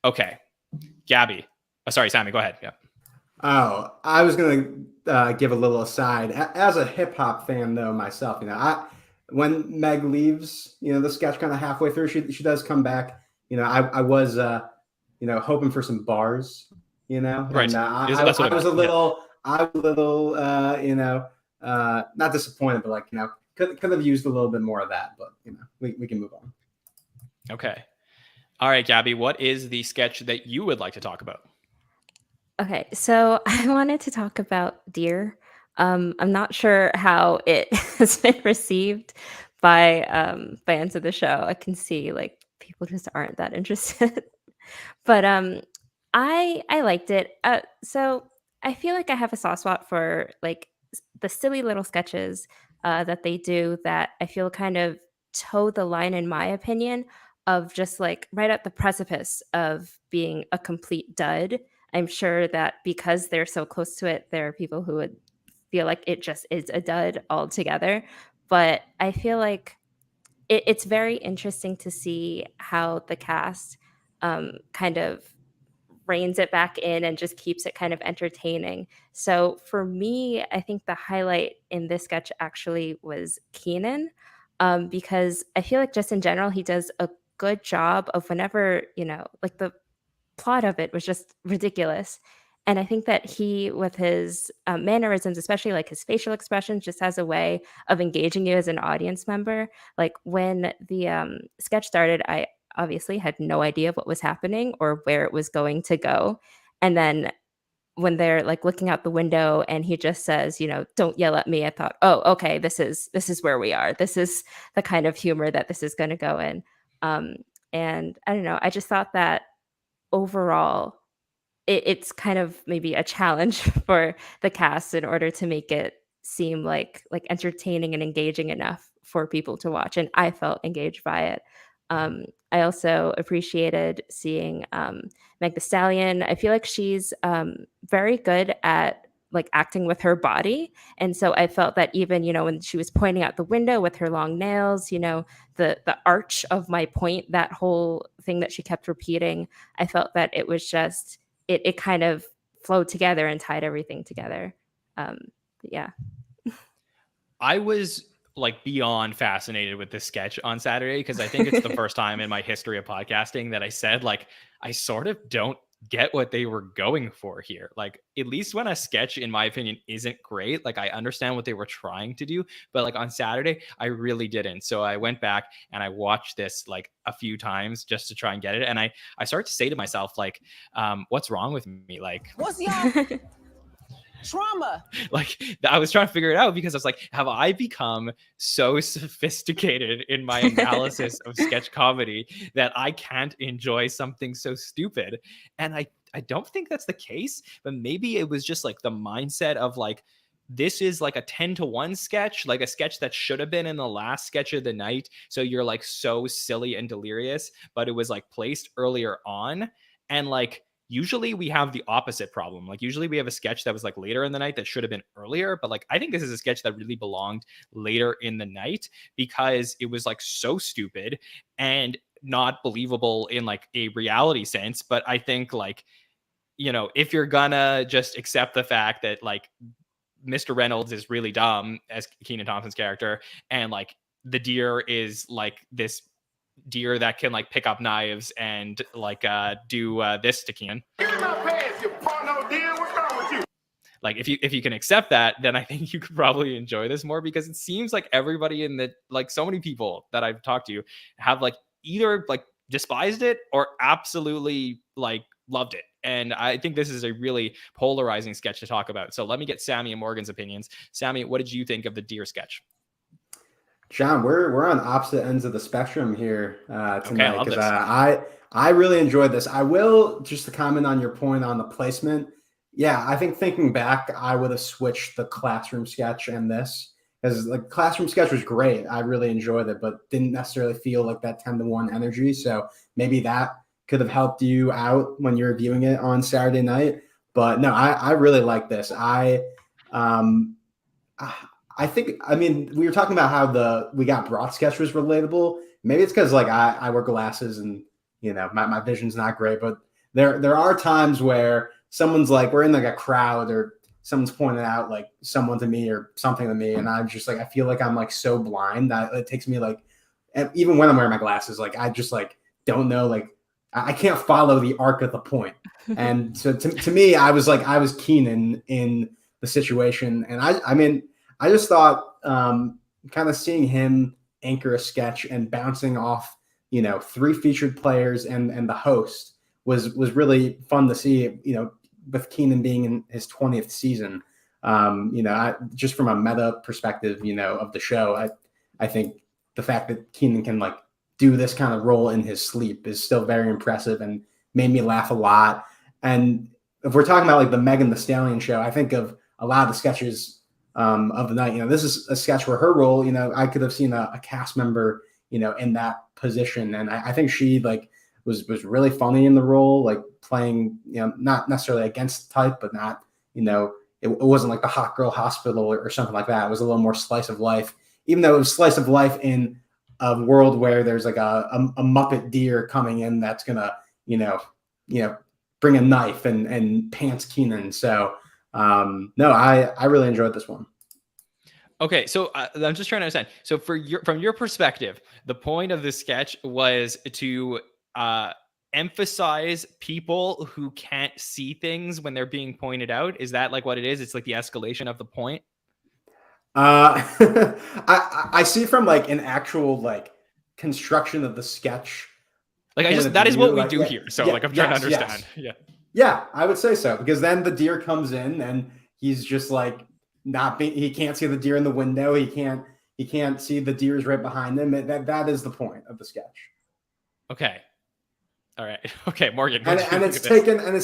Okay, Gabby. Oh, sorry, Sammy, go ahead. Yeah. Oh, I was going to give a little aside. As a hip hop fan, though, myself, when Meg leaves, the sketch kind of halfway through, she does come back. I was, hoping for some bars, Right. And, I was a little, not disappointed, but like, could have used a little bit more of that, but we can move on. Okay. All right, Gabby, what is the sketch that you would like to talk about? Okay, so I wanted to talk about Dear. I'm not sure how it has been received by fans of the show. I can see like people just aren't that interested, but I liked it. So I feel like I have a soft spot for like the silly little sketches that they do that I feel kind of toe the line, in my opinion, of just like right at the precipice of being a complete dud. I'm sure that because they're so close to it, there are people who would feel like it just is a dud altogether. But I feel like it's very interesting to see how the cast kind of reins it back in and just keeps it kind of entertaining. So for me, I think the highlight in this sketch actually was Keenan, because I feel like just in general, he does a good job of whenever, like the plot of it was just ridiculous. And I think that he, with his mannerisms, especially like his facial expressions, just has a way of engaging you as an audience member. Like when the sketch started, I obviously had no idea what was happening or where it was going to go. And then when they're like looking out the window and he just says, don't yell at me, I thought, oh, okay, this is where we are. This is the kind of humor that this is going to go in. And I don't know, I just thought that overall it's kind of maybe a challenge for the cast in order to make it seem like entertaining and engaging enough for people to watch, and I felt engaged by it. I also appreciated seeing Meg Thee Stallion. I feel like she's very good at like acting with her body, and so I felt that even when she was pointing out the window with her long nails, the arch of my point, that whole thing that she kept repeating, I felt that it was just it kind of flowed together and tied everything together. Yeah. I was like beyond fascinated with this sketch on Saturday because I think it's the first time in my history of podcasting that I said like I sort of don't get what they were going for here. Like at least when a sketch in my opinion isn't great, like I understand what they were trying to do, but like on Saturday I really didn't. So I went back and I watched this like a few times just to try and get it, and I started to say to myself like what's wrong with me? Like What's y'all trauma? Like I was trying to figure it out because I was like, have I become so sophisticated in my analysis of sketch comedy that I can't enjoy something so stupid? And I don't think that's the case, but maybe it was just like the mindset of like, this is like a 10-1 sketch, like a sketch that should have been in the last sketch of the night. So you're like so silly and delirious, but it was like placed earlier on. And like, usually we have the opposite problem. Like usually we have a sketch that was like later in the night that should have been earlier, but like I think this is a sketch that really belonged later in the night because it was like so stupid and not believable in like a reality sense. But I think like, if you're gonna just accept the fact that like Mr. Reynolds is really dumb as Kenan Thompson's character, and like the deer is like this deer that can like pick up knives and like do this to Kenan. Get in my pants, you porno deer. What's wrong with you? Like if you can accept that, then I think you could probably enjoy this more, because it seems like everybody in the like so many people that I've talked to have like either like despised it or absolutely like loved it. And I think this is a really polarizing sketch to talk about. So let me get Sammy and Morgan's opinions. Sammy, what did you think of the deer sketch? John, we're on opposite ends of the spectrum here tonight, because okay, I really enjoyed this. I will just to comment on your point on the placement. Yeah, I think thinking back, I would have switched the classroom sketch and this, because the classroom sketch was great. I really enjoyed it, but didn't necessarily feel like that 10-1 energy. So maybe that could have helped you out when you're viewing it on Saturday night. But no, I really like this. I think, I mean, we were talking about how We Got Brought sketch was relatable. Maybe it's because like I wear glasses and my vision's not great, but there are times where someone's like, we're in like a crowd or someone's pointing out like someone to me or something to me, and I'm just like, I feel like I'm like so blind that it takes me like, even when I'm wearing my glasses, like I just like don't know, like I can't follow the arc of the point. And so to me, I was Kenan in the situation, and I mean, I just thought kind of seeing him anchor a sketch and bouncing off, 3 featured players and the host was really fun to see, with Kenan being in his 20th season. Just from a meta perspective, of the show, I think the fact that Kenan can like do this kind of role in his sleep is still very impressive and made me laugh a lot. And if we're talking about like the Megan Thee Stallion show, I think of a lot of the sketches of the night. This is a sketch where her role, I could have seen a cast member, in that position. And I think she like was really funny in the role, like playing, not necessarily against the type, but not, it wasn't like the hot girl hospital or something like that. It was a little more slice of life, even though it was slice of life in a world where there's like a Muppet deer coming in that's gonna, bring a knife and pants Keenan. So no, I really enjoyed this one. Okay, so I'm just trying to understand. So from your perspective, the point of this sketch was to emphasize people who can't see things when they're being pointed out. Is that like what it is? It's like the escalation of the point. I see from like an actual like construction of the sketch. Like that is what we do here. So like I'm trying to understand. Yes. Yeah, I would say so, because then the deer comes in and he's just like he can't see the deer in the window. He can't see the deers right behind him. That is the point of the sketch. Okay. All right. Okay, Morgan. And it's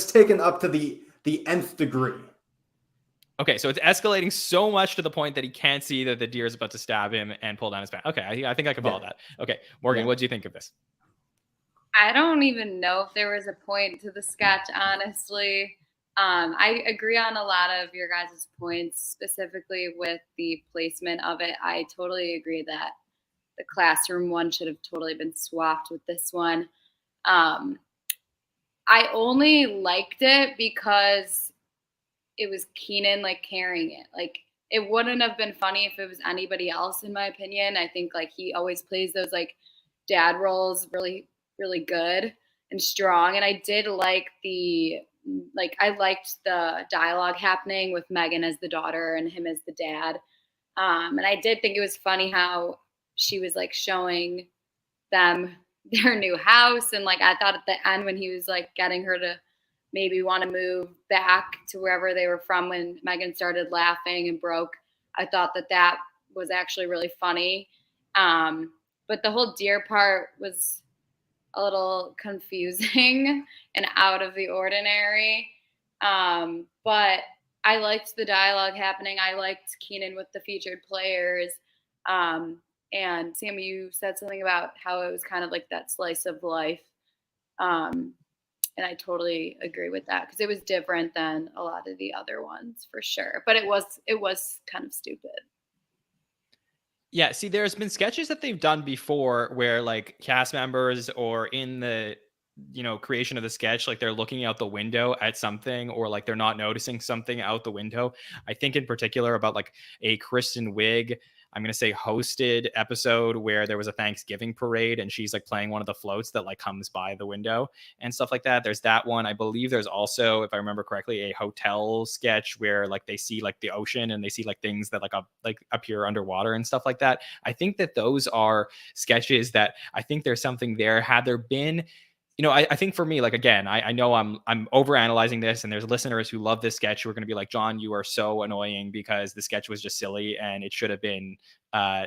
taken up to the nth degree. Okay, so it's escalating so much to the point that he can't see that the deer is about to stab him and pull down his pants. Okay, I think I can follow that. Okay, Morgan, what do you think of this? I don't even know if there was a point to the sketch, honestly. I agree on a lot of your guys' points, specifically with the placement of it. I totally agree that the classroom one should have totally been swapped with this one. I only liked it because it was Keenan like carrying it. Like it wouldn't have been funny if it was anybody else, in my opinion. I think like he always plays those like dad roles really, really good and strong. And I did like I liked the dialogue happening with Megan as the daughter and him as the dad. And I did think it was funny how she was like showing them their new house. And like, I thought at the end when he was like getting her to maybe want to move back to wherever they were from, when Megan started laughing and broke, I thought that was actually really funny. But the whole deer part was a little confusing and out of the ordinary. But I liked the dialogue happening. I liked Keenan with the featured players. And Sammy, you said something about how it was kind of like that slice of life. And I totally agree with that, because it was different than a lot of the other ones for sure. But it was kind of stupid. Yeah, see, there's been sketches that they've done before where like cast members or in the creation of the sketch, like they're looking out the window at something, or like they're not noticing something out the window. I think in particular about like a Kristen Wiig, I'm going to say, hosted episode where there was a Thanksgiving parade and she's like playing one of the floats that like comes by the window and stuff like that. There's that one. I believe there's also, if I remember correctly, a hotel sketch where like they see like the ocean and they see like things that like appear underwater and stuff like that. I think that those are sketches that I think there's something there. Had there been, I think for me, like, again, I know I'm overanalyzing this, and there's listeners who love this sketch who are going to be like, John, you are so annoying because the sketch was just silly and it should have been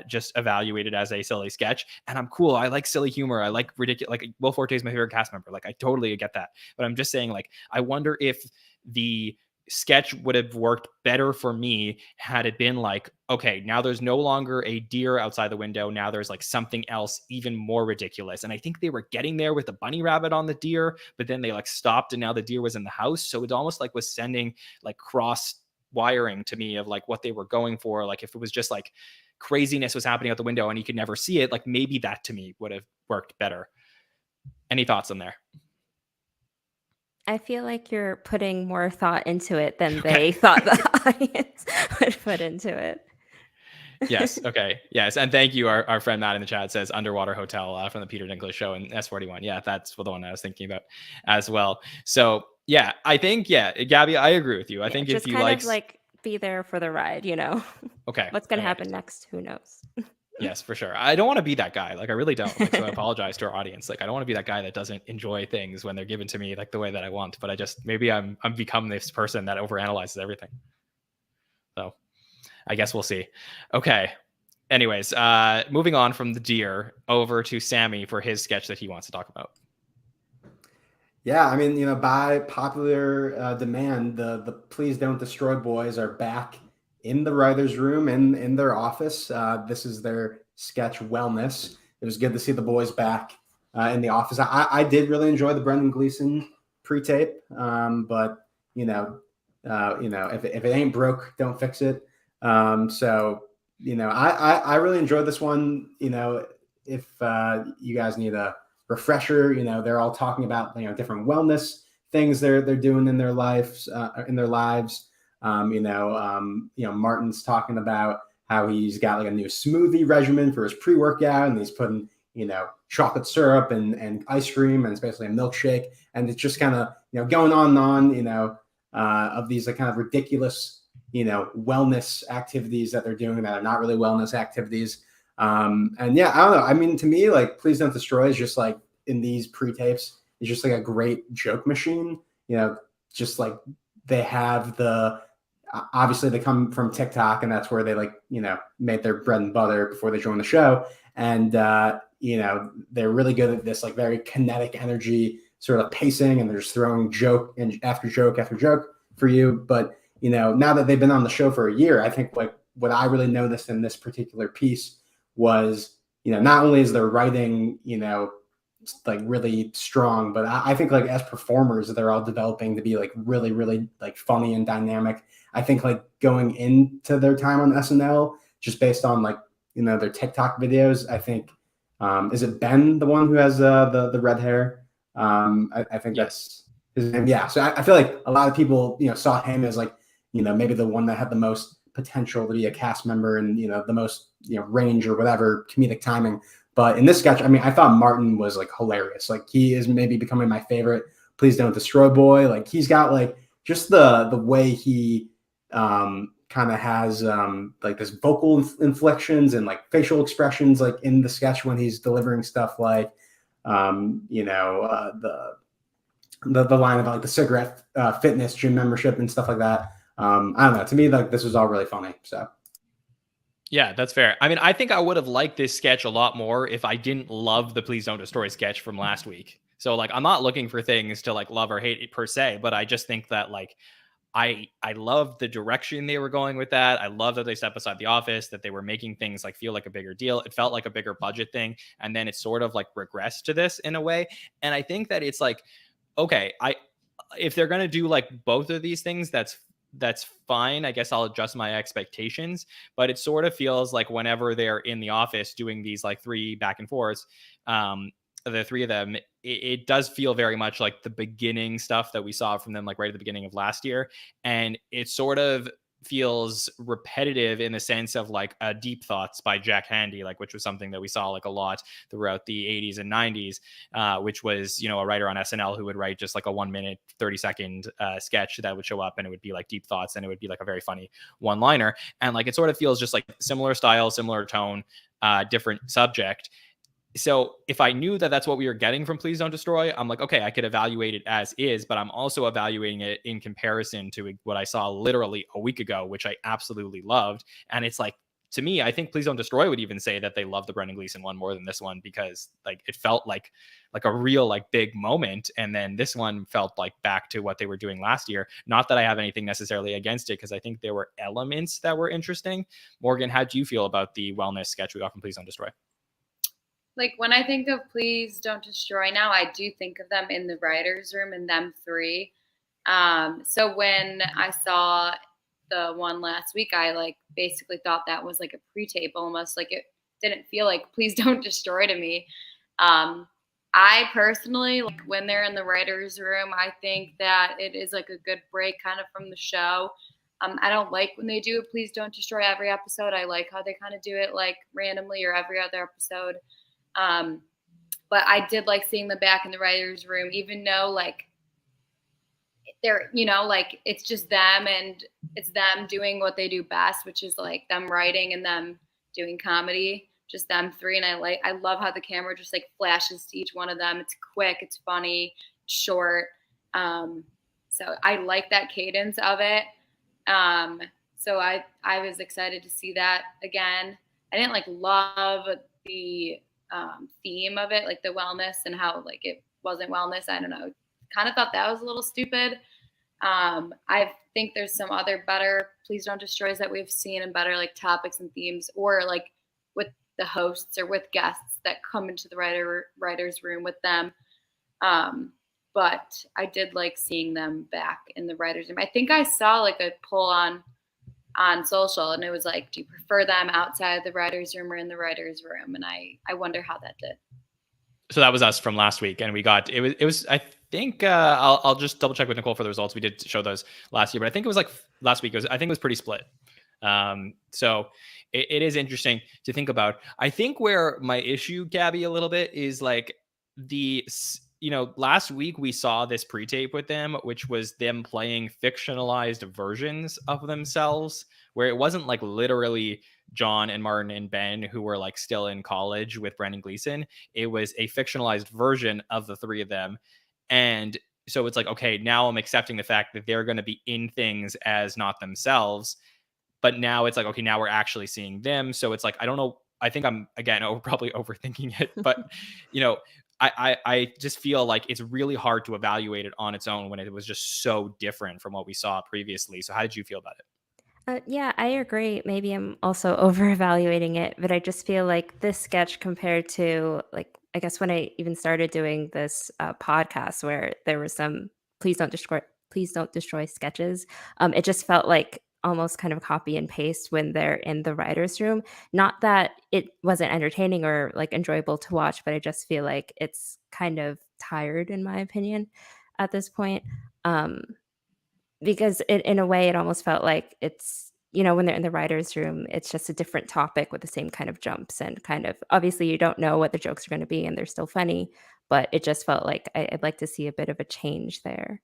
just evaluated as a silly sketch. And I'm cool. I like silly humor. I like ridiculous. Like Will Forte is my favorite cast member. Like I totally get that. But I'm just saying, like, I wonder if the sketch would have worked better for me had it been like, okay, now there's no longer a deer outside the window. Now there's like something else even more ridiculous. And I think they were getting there with the bunny rabbit on the deer, but then they like stopped and now the deer was in the house. So it almost like was sending like cross wiring to me of like what they were going for. Like if it was just like craziness was happening out the window and you could never see it, like maybe that to me would have worked better. Any thoughts on there? I feel like you're putting more thought into it than they thought the audience would put into it. Yes. Okay. Yes. And thank you. Our friend Matt in the chat says Underwater Hotel from the Peter Dinklage show and S41. Yeah, that's the one I was thinking about as well. So yeah, I think, Gabby, I agree with you. I think if you like be there for the ride, Okay. What's going to happen next? Who knows? Yes, for sure. I don't want to be that guy. Like, I really don't. Like, so I apologize to our audience. Like, I don't want to be that guy that doesn't enjoy things when they're given to me like the way that I want. But I just, maybe I'm become this person that overanalyzes everything. So I guess we'll see. Okay. Anyways, moving on from the deer over to Sammy for his sketch that he wants to talk about. Yeah, I mean, by popular demand, the Please Don't Destroy boys are back in the writer's room and in their office. This is their sketch Wellness. was good to see the boys back in the office. I did really enjoy the Brendan Gleeson pre-tape, but if it ain't broke, don't fix it. So I really enjoyed this one. If you guys need a refresher, they're all talking about different wellness things they're doing in their lives, Martin's talking about how he's got like a new smoothie regimen for his pre-workout, and he's putting chocolate syrup and ice cream, and it's basically a milkshake, and it's just kind of going on and on of these like kind of ridiculous wellness activities that they're doing that are not really wellness activities. And yeah, I don't know. I mean, to me, like Please Don't Destroy is just like in these pre-tapes, it's just like a great joke machine. Just like they have obviously they come from TikTok, and that's where they made their bread and butter before they joined the show. And they're really good at this like very kinetic energy sort of pacing, and they're just throwing joke and after joke after joke for you. But now that they've been on the show for a year, I think like what I really noticed in this particular piece was, not only is their writing, like really strong, but I think like as performers, they're all developing to be like really, really like funny and dynamic. I think like going into their time on SNL, just based on like, their TikTok videos, I think, is it Ben, the one who has the red hair? I think that's his name. Yeah. So I feel like a lot of people, saw him as like, maybe the one that had the most potential to be a cast member and, the most, range or whatever comedic timing. But in this sketch, I mean, I thought Martin was like hilarious. Like he is maybe becoming my favorite Please Don't Destroy boy. Like he's got like just the way he kind of has like this vocal inflections and like facial expressions like in the sketch when he's delivering stuff like the line about like the cigarette fitness gym membership and stuff like that. I don't know. To me, like this was all really funny. So. Yeah, that's fair. I mean, I think I would have liked this sketch a lot more if I didn't love the Please Don't Destroy sketch from last week. So like, I'm not looking for things to like love or hate it per se, but I just think that like, I love the direction they were going with that. I love that they stepped aside The Office, that they were making things like feel like a bigger deal. It felt like a bigger budget thing. And then it sort of like regressed to this in a way. And I think that it's like, okay, if they're going to do like both of these things, that's fine. I guess I'll adjust my expectations, but it sort of feels like whenever they're in the office doing these like three back and forths, the three of them, it does feel very much like the beginning stuff that we saw from them, like right at the beginning of last year. And it sort of feels repetitive in the sense of like Deep Thoughts by Jack Handey, like which was something that we saw like a lot throughout the 80s and 90s, which was, a writer on SNL who would write just like a 1 minute, 30-second sketch that would show up, and it would be like Deep Thoughts, and it would be like a very funny one-liner. And like, it sort of feels just like similar style, similar tone, different subject. So if I knew that that's what we were getting from Please Don't Destroy, I'm like, okay, I could evaluate it as is, but I'm also evaluating it in comparison to what I saw literally a week ago, which I absolutely loved. And it's like, to me, I think Please Don't Destroy would even say that they love the Brendan Gleeson one more than this one, because like it felt like a real like big moment. And then this one felt like back to what they were doing last year. Not that I have anything necessarily against it, because I think there were elements that were interesting. Morgan, how do you feel about the wellness sketch we got from Please Don't Destroy? Like when I think of Please Don't Destroy now, I do think of them in the writer's room and them three. So when I saw the one last week, I like basically thought that was like a pre-tape almost. Like it didn't feel like Please Don't Destroy to me. I personally, like when they're in the writer's room, I think that it is like a good break kind of from the show. I don't like when they do a Please Don't Destroy every episode. I like how they kind of do it like randomly or every other episode. But I did like seeing them back in the writer's room, even though like they're, like it's just them and it's them doing what they do best, which is like them writing and them doing comedy, just them three. And I love how the camera just like flashes to each one of them. It's quick, it's funny, short. So I like that cadence of it. So I was excited to see that again. I didn't like love the theme of it, like the wellness and how like it wasn't wellness. I don't know. Kind of thought that was a little stupid. I think there's some other better Please Don't Destroys that we've seen and better like topics and themes, or like with the hosts or with guests that come into the writer's room with them. But I did like seeing them back in the writer's room. I think I saw like a poll on social, and it was like, do you prefer them outside the writer's room or in the writer's room? And I wonder how that did. So that was us from last week, and we got it was I think I'll just double check with Nicole for the results. We did show those last year, but I think it was like last week. I think it was pretty split. So it is interesting to think about. I think where my issue, Gabby, a little bit is like last week we saw this pre-tape with them, which was them playing fictionalized versions of themselves, where it wasn't like literally John and Martin and Ben who were like still in college with Brendan Gleeson. It was a fictionalized version of the three of them. And so it's like, okay, now I'm accepting the fact that they're going to be in things as not themselves. But now it's like, okay, now we're actually seeing them. So it's like, I don't know. I think I'm, again, probably overthinking it. But, I just feel like it's really hard to evaluate it on its own when it was just so different from what we saw previously. So how did you feel about it? Yeah, I agree. Maybe I'm also over evaluating it, but I just feel like this sketch compared to like I guess when I even started doing this podcast where there was some please don't destroy sketches. It just felt like almost kind of copy and paste when they're in the writer's room. Not that it wasn't entertaining or like enjoyable to watch, but I just feel like it's kind of tired in my opinion at this point. Um, because in a way, it almost felt like it's, when they're in the writer's room, it's just a different topic with the same kind of jumps and kind of obviously you don't know what the jokes are going to be and they're still funny, but it just felt like I'd like to see a bit of a change there.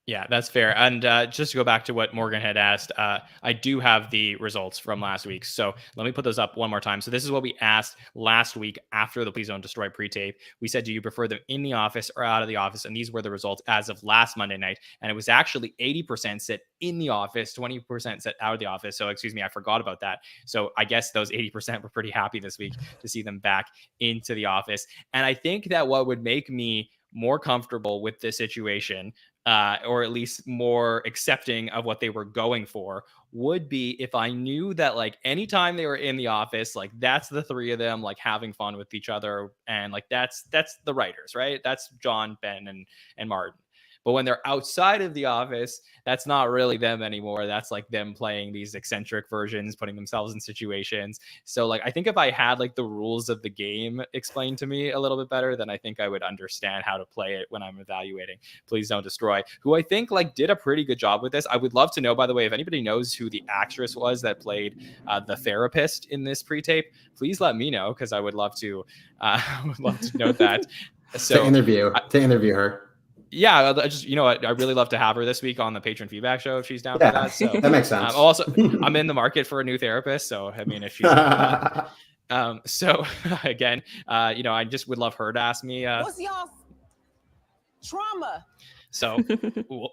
Yeah, that's fair. And just to go back to what Morgan had asked, I do have the results from last week. So let me put those up one more time. So this is what we asked last week after the Please Don't Destroy pre-tape. We said, do you prefer them in the office or out of the office? And these were the results as of last Monday night. And it was actually 80% said in the office, 20% said out of the office. So excuse me, I forgot about that. So I guess those 80% were pretty happy this week to see them back into the office. And I think that what would make me more comfortable with this situation, or at least more accepting of what they were going for, would be if I knew that like anytime they were in the office, like that's the three of them like having fun with each other, and like that's the writers, right? That's John, Ben, and Martin. But when they're outside of the office, that's not really them anymore. That's like them playing these eccentric versions, putting themselves in situations. So like, I think if I had like the rules of the game explained to me a little bit better, then I think I would understand how to play it when I'm evaluating Please Don't Destroy, who I think like did a pretty good job with this. I would love to know, by the way, if anybody knows who the actress was that played the therapist in this pre-tape, please let me know, because I would love to know that. So to interview her. Yeah, I just, I really love to have her this week on the patron feedback show if she's down for that. So that makes sense. I'm in the market for a new therapist, so I mean, if she's so again, I just would love her to ask me. What's y'all trauma? So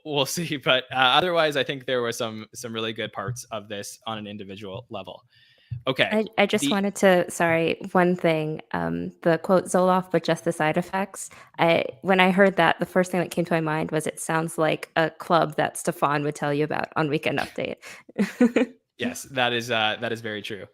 we'll see, but otherwise, I think there were some really good parts of this on an individual level. Okay. I just wanted to, one thing, the quote Zoloft, but just the side effects. When I heard that, the first thing that came to my mind was it sounds like a club that Stefan would tell you about on Weekend Update. Yes, that is very true.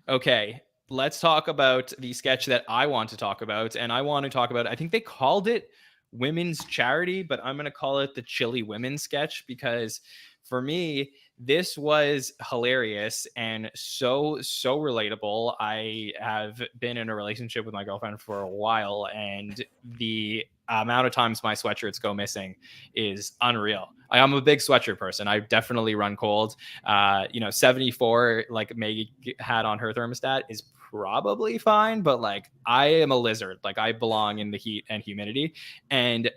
Okay, let's talk about the sketch that I want to talk about. And I want to talk about, I think they called it Women's Charity, but I'm going to call it the Chilly Women sketch, because for me, this was hilarious and so relatable. I have been in a relationship with my girlfriend for a while, and the amount of times my sweatshirts go missing is unreal. I'm a big sweatshirt person. I definitely run cold. 74, like Meg had on her thermostat, is probably fine, but like I am a lizard. Like I belong in the heat and humidity, and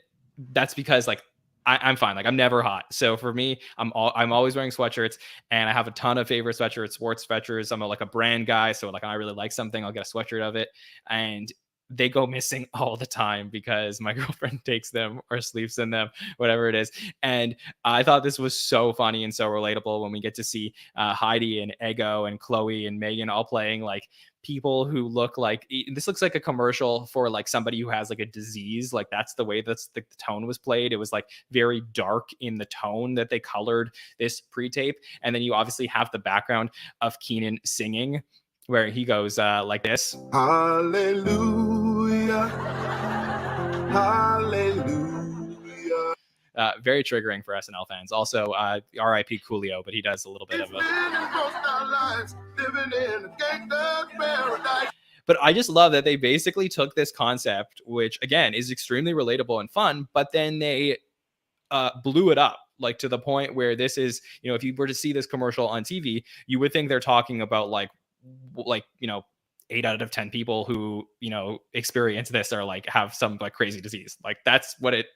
that's because like I'm fine. Like I'm never hot. So for me, I'm always wearing sweatshirts, and I have a ton of favorite sweatshirts, sports sweatshirts. I'm like a brand guy. So like, I really like something, I'll get a sweatshirt of it. And they go missing all the time because my girlfriend takes them or sleeps in them, whatever it is. And I thought this was so funny and so relatable when we get to see Heidi and Ego and Chloe and Megan all playing like people who look like, this looks like a commercial for like somebody who has like a disease. Like that's the way that's the tone was played. It was like very dark in the tone that they colored this pre-tape. And then you obviously have the background of Keenan singing, where he goes like this. Hallelujah. Hallelujah. Very triggering for SNL fans. Also, R.I.P. Coolio, but he does a little bit of a. But I just love that they basically took this concept, which again is extremely relatable and fun, but then they blew it up, like to the point where this is, if you were to see this commercial on TV, you would think they're talking about like 8 out of 10 people who experience this are like have some like crazy disease. Like that's what it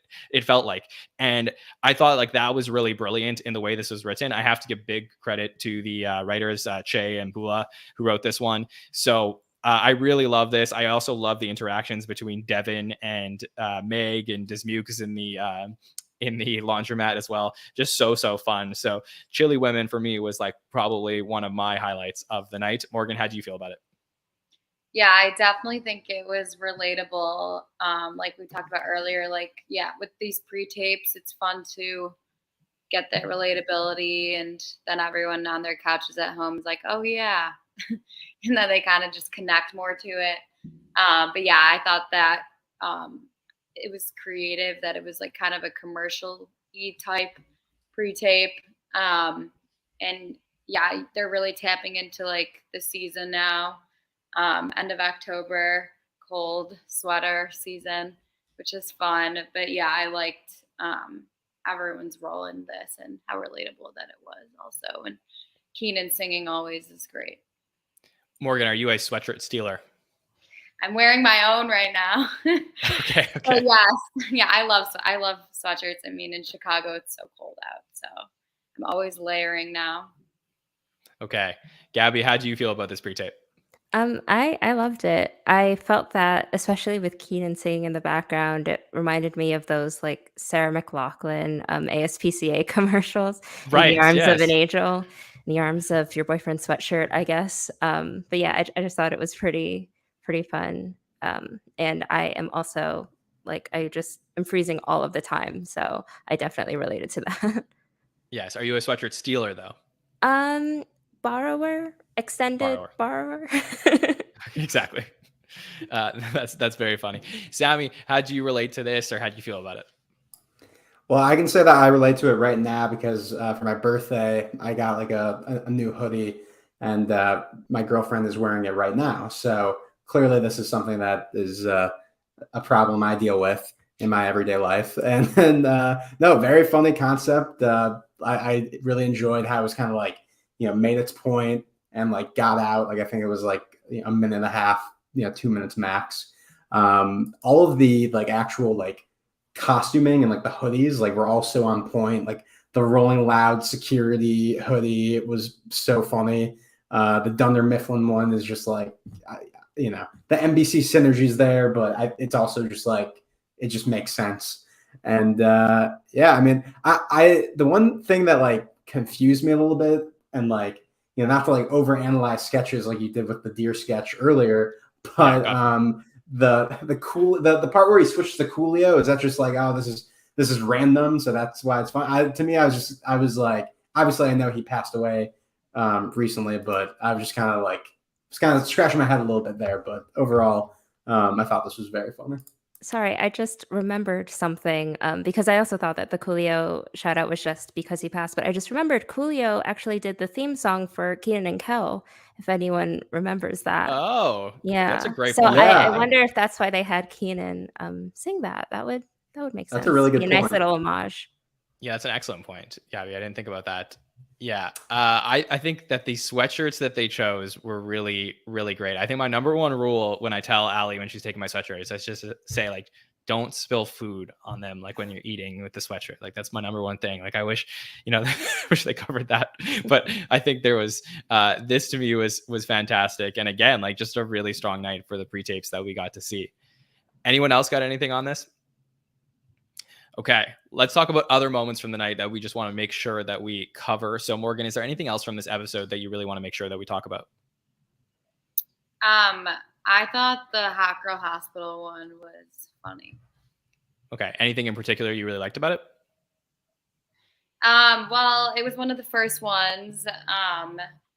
felt like. And I thought like that was really brilliant in the way this was written. I have to give big credit to the writers Che and Bula who wrote this one. So I really love this. I also love the interactions between Devin and Meg and Dismukes in the laundromat as well. Just so fun. So Chilly Women for me was like probably one of my highlights of the night. Morgan, how do you feel about it? Yeah, I definitely think it was relatable. Like we talked about earlier, with these pre-tapes, it's fun to get that relatability, and then everyone on their couches at home is like, oh yeah. And then they kind of just connect more to it. But yeah, I thought that it was creative, that it was like kind of a commercial-y type pre-tape. And yeah, they're really tapping into like the season now. End of October, cold sweater season, which is fun. But yeah, I liked everyone's role in this and how relatable that it was also. And Keenan singing always is great. Morgan, are you a sweatshirt stealer? I'm wearing my own right now. Okay. But yes, yeah, I love sweatshirts. I mean, in Chicago, it's so cold out, so I'm always layering now. Okay, Gabby, how do you feel about this pre-tape? I loved it. I felt that, especially with Keenan singing in the background, it reminded me of those like Sarah McLachlan ASPCA commercials. Right. In the arms of yes. an angel, in the arms of your boyfriend's sweatshirt, I guess. But yeah, I just thought it was pretty fun. And I am also like, I'm freezing all of the time. So I definitely related to that. Yes. Are you a sweatshirt stealer though? Borrower, extended borrower. Exactly. That's very funny. Sammy, how do you relate to this, or how do you feel about it? Well, I can say that I relate to it right now because for my birthday, I got like a new hoodie, and my girlfriend is wearing it right now. So clearly this is something that is a problem I deal with in my everyday life. And no, very funny concept. I really enjoyed how it was kind of like, made its point and like got out. Like I think it was like a minute and a half, 2 minutes max. All of the like actual like costuming and like the hoodies like were also on point. Like the Rolling Loud security hoodie, it was so funny. The Dunder Mifflin one is just like, the NBC synergy's there, but it's also just like it just makes sense. And yeah, I mean, I the one thing that like confused me a little bit, and like, not to like overanalyze sketches like you did with the deer sketch earlier, but the part where he switched to Coolio, is that just like, oh, this is random, so that's why it's fun? To me, I was like, obviously I know he passed away recently, but I was just kind of scratching my head a little bit there. But overall, I thought this was very funny. Sorry, I just remembered something because I also thought that the Coolio shout out was just because he passed, but I just remembered Coolio actually did the theme song for Keenan and Kel, if anyone remembers that. Oh, yeah, that's a great so point. I wonder if that's why they had Keenan sing that. That would make sense. That's a really good Be a point. nice little homage. Yeah, that's an excellent point. Yeah, I didn't think about that. Yeah, I think that the sweatshirts that they chose were really, really great. I think my number one rule when I tell Allie when she's taking my sweatshirt is I just say like, don't spill food on them, like when you're eating with the sweatshirt. Like that's my number one thing. Like I wish, wish they covered that. But I think there was this to me was fantastic. And again, like just a really strong night for the pre-tapes that we got to see. Anyone else got anything on this? Okay, let's talk about other moments from the night that we just want to make sure that we cover. So Morgan, is there anything else from this episode that you really want to make sure that we talk about? I thought the Hot Girl Hospital one was funny. Okay, anything in particular you really liked about it? Well, it was one of the first ones.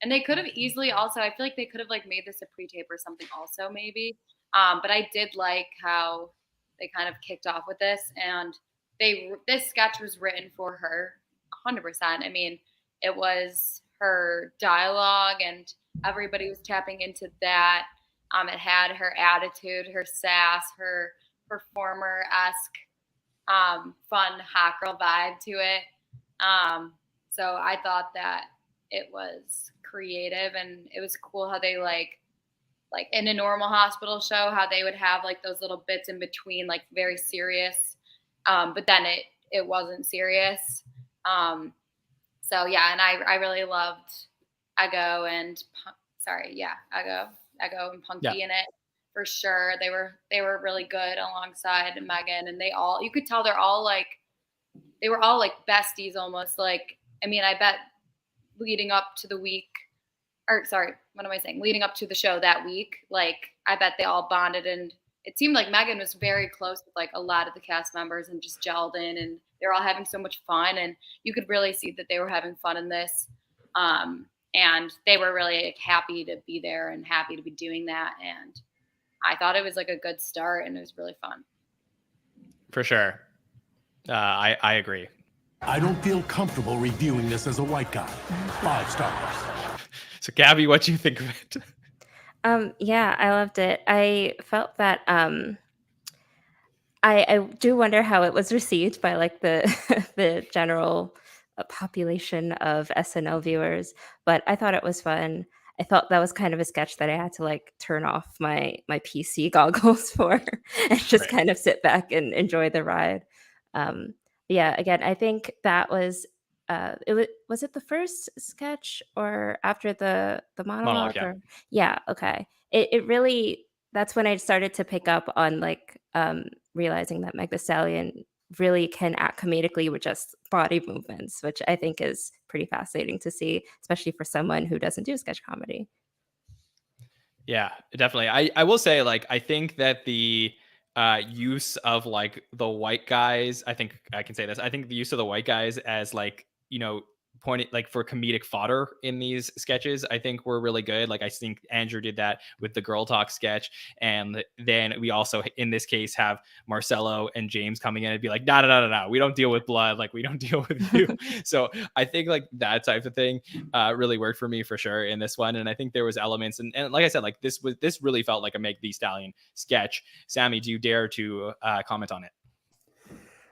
And they could have easily also, I feel like they could have like made this a pre-tape or something also maybe. But I did like how they kind of kicked off with this, and this sketch was written for her 100%. I mean, it was her dialogue and everybody was tapping into that. It had her attitude, her sass, her performer-esque fun hot girl vibe to it. So I thought that it was creative, and it was cool how they like in a normal hospital show, how they would have like those little bits in between, like very serious, but then it wasn't serious. So yeah, and I really loved Ego and Ego and Punky in it for sure. They were really good alongside Megan, and you could tell they were all like besties almost. Like, I mean, I bet leading up to leading up to the show that week, like I bet they all bonded, and it seemed like Megan was very close with like a lot of the cast members and just gelled in, and they're all having so much fun, and you could really see that they were having fun in this. And they were really like, happy to be there and happy to be doing that. And I thought it was like a good start, and it was really fun. For sure. I agree. I don't feel comfortable reviewing this as a white guy. 5 stars. So Gabby, what do you think of it? Yeah, I loved it. I felt that I do wonder how it was received by like the the general population of SNL viewers, but I thought it was fun. I thought that was kind of a sketch that I had to like turn off my PC goggles for and just Right. kind of sit back and enjoy the ride. Yeah, again, I think that was was it the first sketch or after the monologue? Yeah. Or yeah, okay. It really, that's when I started to pick up on like realizing that Meg Thee Stallion really can act comedically with just body movements, which I think is pretty fascinating to see, especially for someone who doesn't do sketch comedy. Yeah, definitely. I will say, like, I think that the use of like the white guys, I think I can say this. I think the use of the white guys as like, pointing like for comedic fodder in these sketches, I think were really good. Like I think Andrew did that with the girl talk sketch, and then we also in this case have Marcelo and James coming in and be like, no, we don't deal with blood, like we don't deal with you. So I think like that type of thing really worked for me for sure in this one, and I think there was elements, and like I said, like this really felt like a Meg Thee Stallion sketch. Sammy, do you dare to comment on it?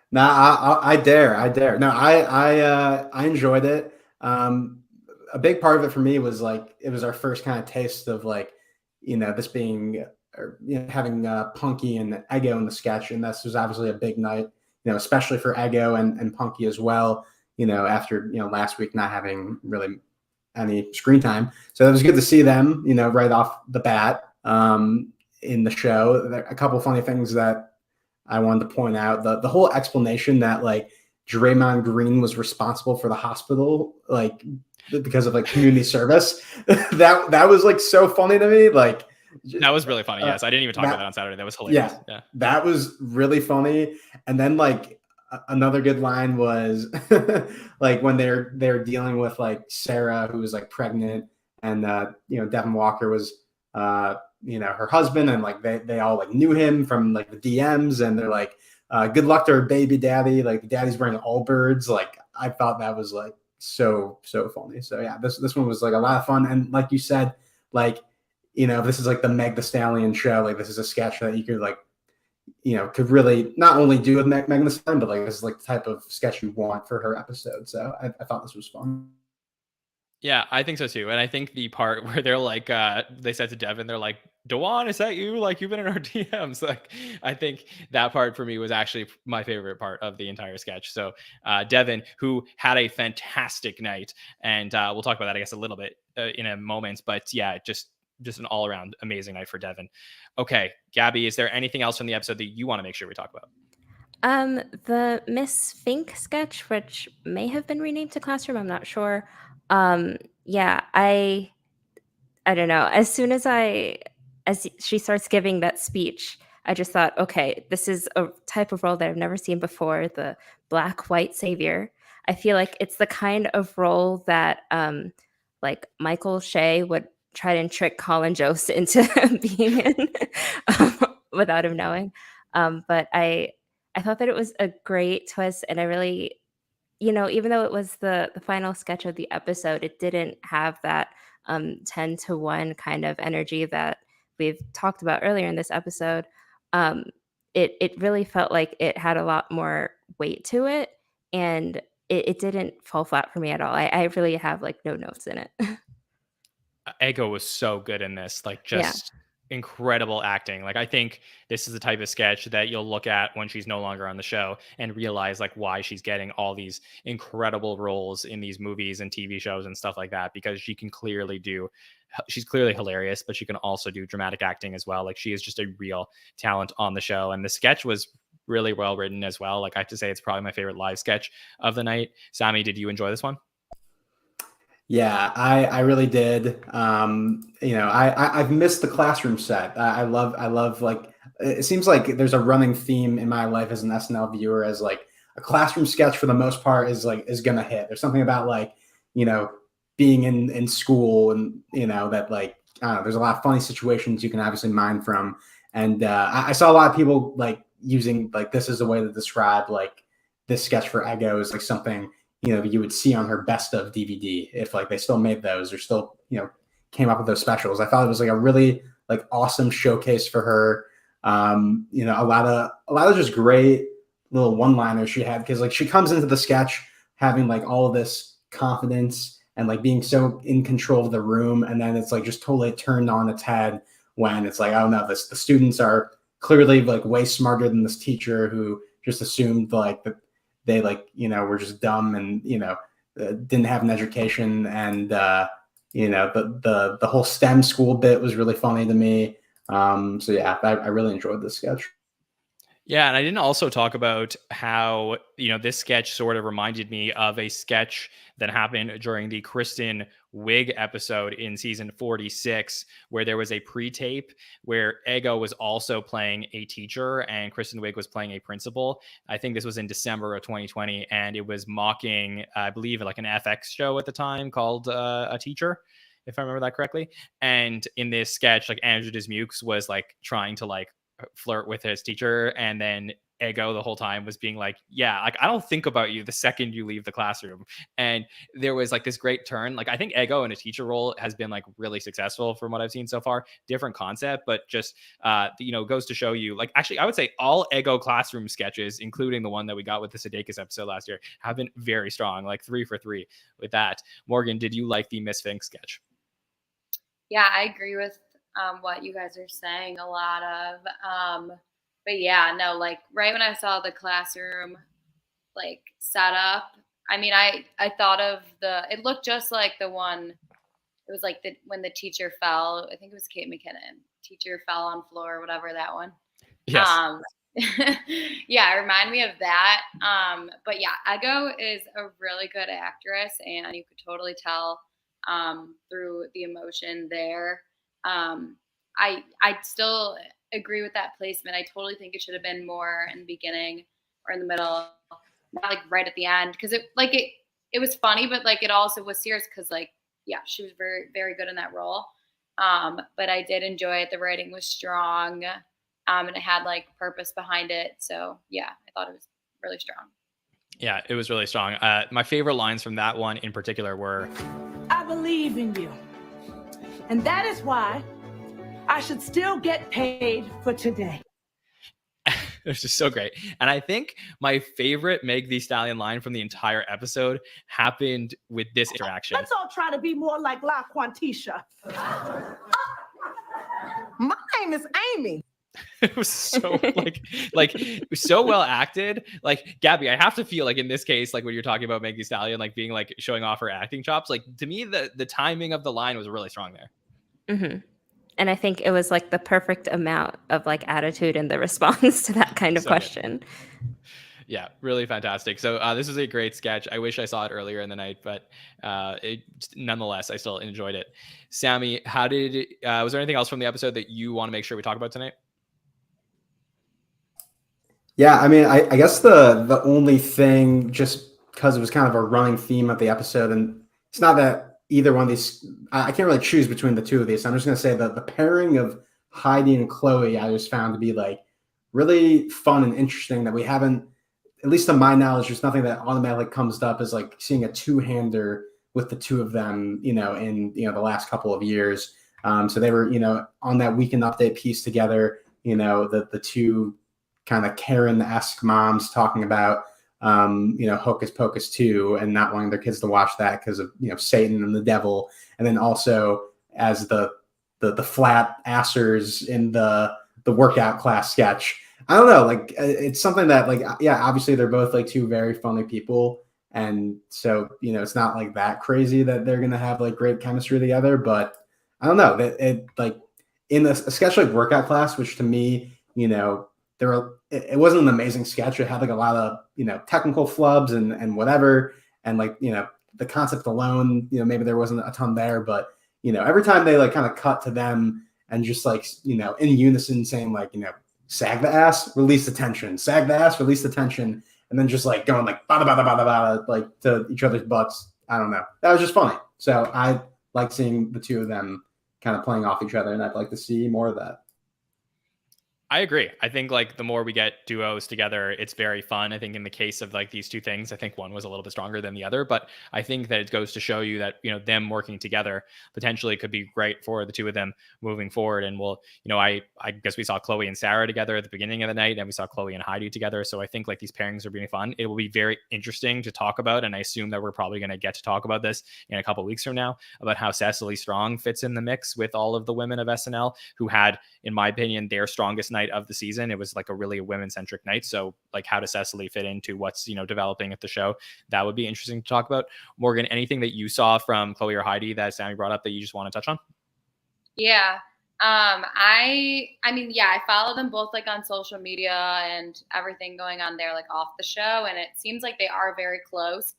No, I dare. No, I enjoyed it. A big part of it for me was like it was our first kind of taste of like, this being, or having Punky and Ego in the sketch, and this was obviously a big night, especially for Ego and Punky as well. After last week not having really any screen time, so it was good to see them, right off the bat in the show. A couple funny things that I wanted to point out, the whole explanation that like Draymond Green was responsible for the hospital, like because of like community service. that was like so funny to me. Like that was really funny. Yes, I didn't even talk about that on Saturday. That was hilarious. Yeah, that was really funny. And then like another good line was like when they're dealing with like Sarah, who was like pregnant, and Devin Walker was her husband, and like they all like knew him from like the DMs, and they're like, good luck to her baby daddy, like the daddy's wearing Allbirds. Like I thought that was like so funny. So yeah, this one was like a lot of fun. And like you said, like this is like the Meg Thee Stallion show, like this is a sketch that you could like could really not only do with Megan Thee Stallion, but like this is like the type of sketch you want for her episode. So I thought this was fun. Yeah, I think so too. And I think the part where they're like, they said to Devin, they're like, Dewan, is that you? Like, you've been in our DMs. Like, I think that part for me was actually my favorite part of the entire sketch. So Devin, who had a fantastic night, and we'll talk about that, I guess, a little bit in a moment. But yeah, just an all around amazing night for Devin. Okay, Gabby, is there anything else from the episode that you want to make sure we talk about? The Miss Fink sketch, which may have been renamed to Classroom, I'm not sure. Yeah, I don't know. As soon as she starts giving that speech, I just thought, okay, this is a type of role that I've never seen before, the black white savior. I feel like it's the kind of role that like Michael Shea would try and trick Colin Jost into being in without him knowing. But I thought that it was a great twist, and I really, even though it was the final sketch of the episode, it didn't have that 10-to-1 kind of energy that we've talked about earlier in this episode. It really felt like it had a lot more weight to it, and it didn't fall flat for me at all. I really have like no notes in it. Ego was so good in this, like Yeah. just incredible acting. Like I think this is the type of sketch that you'll look at when she's no longer on the show and realize like why she's getting all these incredible roles in these movies and TV shows and stuff like that, because she's clearly hilarious, but she can also do dramatic acting as well. Like she is just a real talent on the show. And the sketch was really well written as well. Like I have to say, it's probably my favorite live sketch of the night. Sammy, did you enjoy this one? Yeah, I really did. I've missed the classroom set. I love like, it seems like there's a running theme in my life as an SNL viewer, as like a classroom sketch for the most part is gonna hit. There's something about like, being in school, and that like, I don't know, there's a lot of funny situations you can obviously mine from. And I saw a lot of people like using like this as a way to describe like this sketch for Ego is like something you would see on her best of DVD if like they still made those, or still came up with those specials. I thought it was like a really like awesome showcase for her. A lot of just great little one-liners she had, because like she comes into the sketch having like all of this confidence and like being so in control of the room, and then it's like just totally turned on its head when it's like, oh no, the students are clearly like way smarter than this teacher who just assumed like that they like, were just dumb and, didn't have an education. And, the whole STEM school bit was really funny to me. So yeah, I really enjoyed this sketch. Yeah, and I didn't also talk about how, this sketch sort of reminded me of a sketch that happened during the Kristen Wiig episode in season 46, where there was a pre-tape where Ego was also playing a teacher and Kristen Wiig was playing a principal. I think this was in December of 2020, and it was mocking, I believe, like an FX show at the time called A Teacher, if I remember that correctly. And in this sketch, like Andrew Dismukes was like trying to like flirt with his teacher, and then Ego the whole time was being like, yeah, like I don't think about you the second you leave the classroom. And there was like this great turn. Like I think Ego in a teacher role has been like really successful from what I've seen so far. Different concept, but just goes to show you, like, actually I would say all Ego classroom sketches, including the one that we got with the Sudeikis episode last year, have been very strong, like 3 for 3 with that. Morgan, did you like the Miss Fink sketch? Yeah, I agree with what you guys are saying, a lot of. But yeah, no, like right when I saw the classroom like setup, I mean, I thought of it looked just like the one, it was like when the teacher fell. I think it was Kate McKinnon. Teacher fell on floor, whatever, that one. Yes. Yeah, it reminded me of that. But yeah, Ego is a really good actress, and you could totally tell through the emotion there. I still agree with that placement. I totally think it should have been more in the beginning or in the middle, not like right at the end, because it was funny, but like it also was serious, because like, yeah, she was very, very good in that role. But I did enjoy it. The writing was strong, and it had like purpose behind it. So yeah, I thought it was really strong. Yeah, it was really strong. My favorite lines from that one in particular were, I believe in you. And that is why I should still get paid for today. it was just so great. And I think my favorite Meg Thee Stallion line from the entire episode happened with this interaction. Let's all try to be more like La Quantisha. My name is Amy. It was so like it was so well acted. Like, Gabby, I have to feel like in this case, like when you're talking about Meg Thee Stallion, like being like showing off her acting chops, like to me, the timing of the line was really strong there. Mm-hmm. And I think it was like the perfect amount of like attitude in the response to that kind of question. Good. Yeah, really fantastic. So this was a great sketch. I wish I saw it earlier in the night, but nonetheless, I still enjoyed it. Sammy, was there anything else from the episode that you want to make sure we talk about tonight? Yeah, I mean, I guess the only thing, just because it was kind of a running theme of the episode, and it's not that either one of these. I can't really choose between the two of these. So I'm just gonna say that the pairing of Heidi and Chloe I just found to be like really fun and interesting that we haven't, at least to my knowledge, there's nothing that automatically comes up as like seeing a two-hander with the two of them, in the last couple of years. So they were, on that Weekend Update piece together, the two kind of Karen-esque moms talking about, Hocus Pocus 2 and not wanting their kids to watch that because of, Satan and the devil. And then also as the flat assers in the workout class sketch. I don't know, like it's something that like, yeah, obviously they're both like two very funny people. And so, it's not like that crazy that they're going to have like great chemistry together, but I don't know that it like in a sketch like workout class, which to me, it wasn't an amazing sketch. It had like a lot of, technical flubs and whatever. And like, the concept alone, maybe there wasn't a ton there, but, every time they like kind of cut to them and just like, in unison saying like, sag the ass, release the tension, sag the ass, release the tension. And then just like going like, bada, bada, bada, bada, like to each other's butts. I don't know. That was just funny. So I like seeing the two of them kind of playing off each other. And I'd like to see more of that. I agree. I think like the more we get duos together, it's very fun. I think in the case of like these two things, I think one was a little bit stronger than the other, but I think that it goes to show you that, them working together potentially could be great for the two of them moving forward. And we'll, I guess we saw Chloe and Sarah together at the beginning of the night, and we saw Chloe and Heidi together. So I think like these pairings are being fun. It will be very interesting to talk about. And I assume that we're probably going to get to talk about this in a couple of weeks from now about how Cecily Strong fits in the mix with all of the women of SNL who had, in my opinion, their strongest night of the season. It was like a really women-centric night. So like how does Cecily fit into what's, developing at the show? That would be interesting to talk about. Morgan, anything that you saw from Chloe or Heidi that Sammy brought up that you just want to touch on? Yeah. I mean, yeah, I follow them both like on social media and everything going on there, like off the show. And it seems like they are very close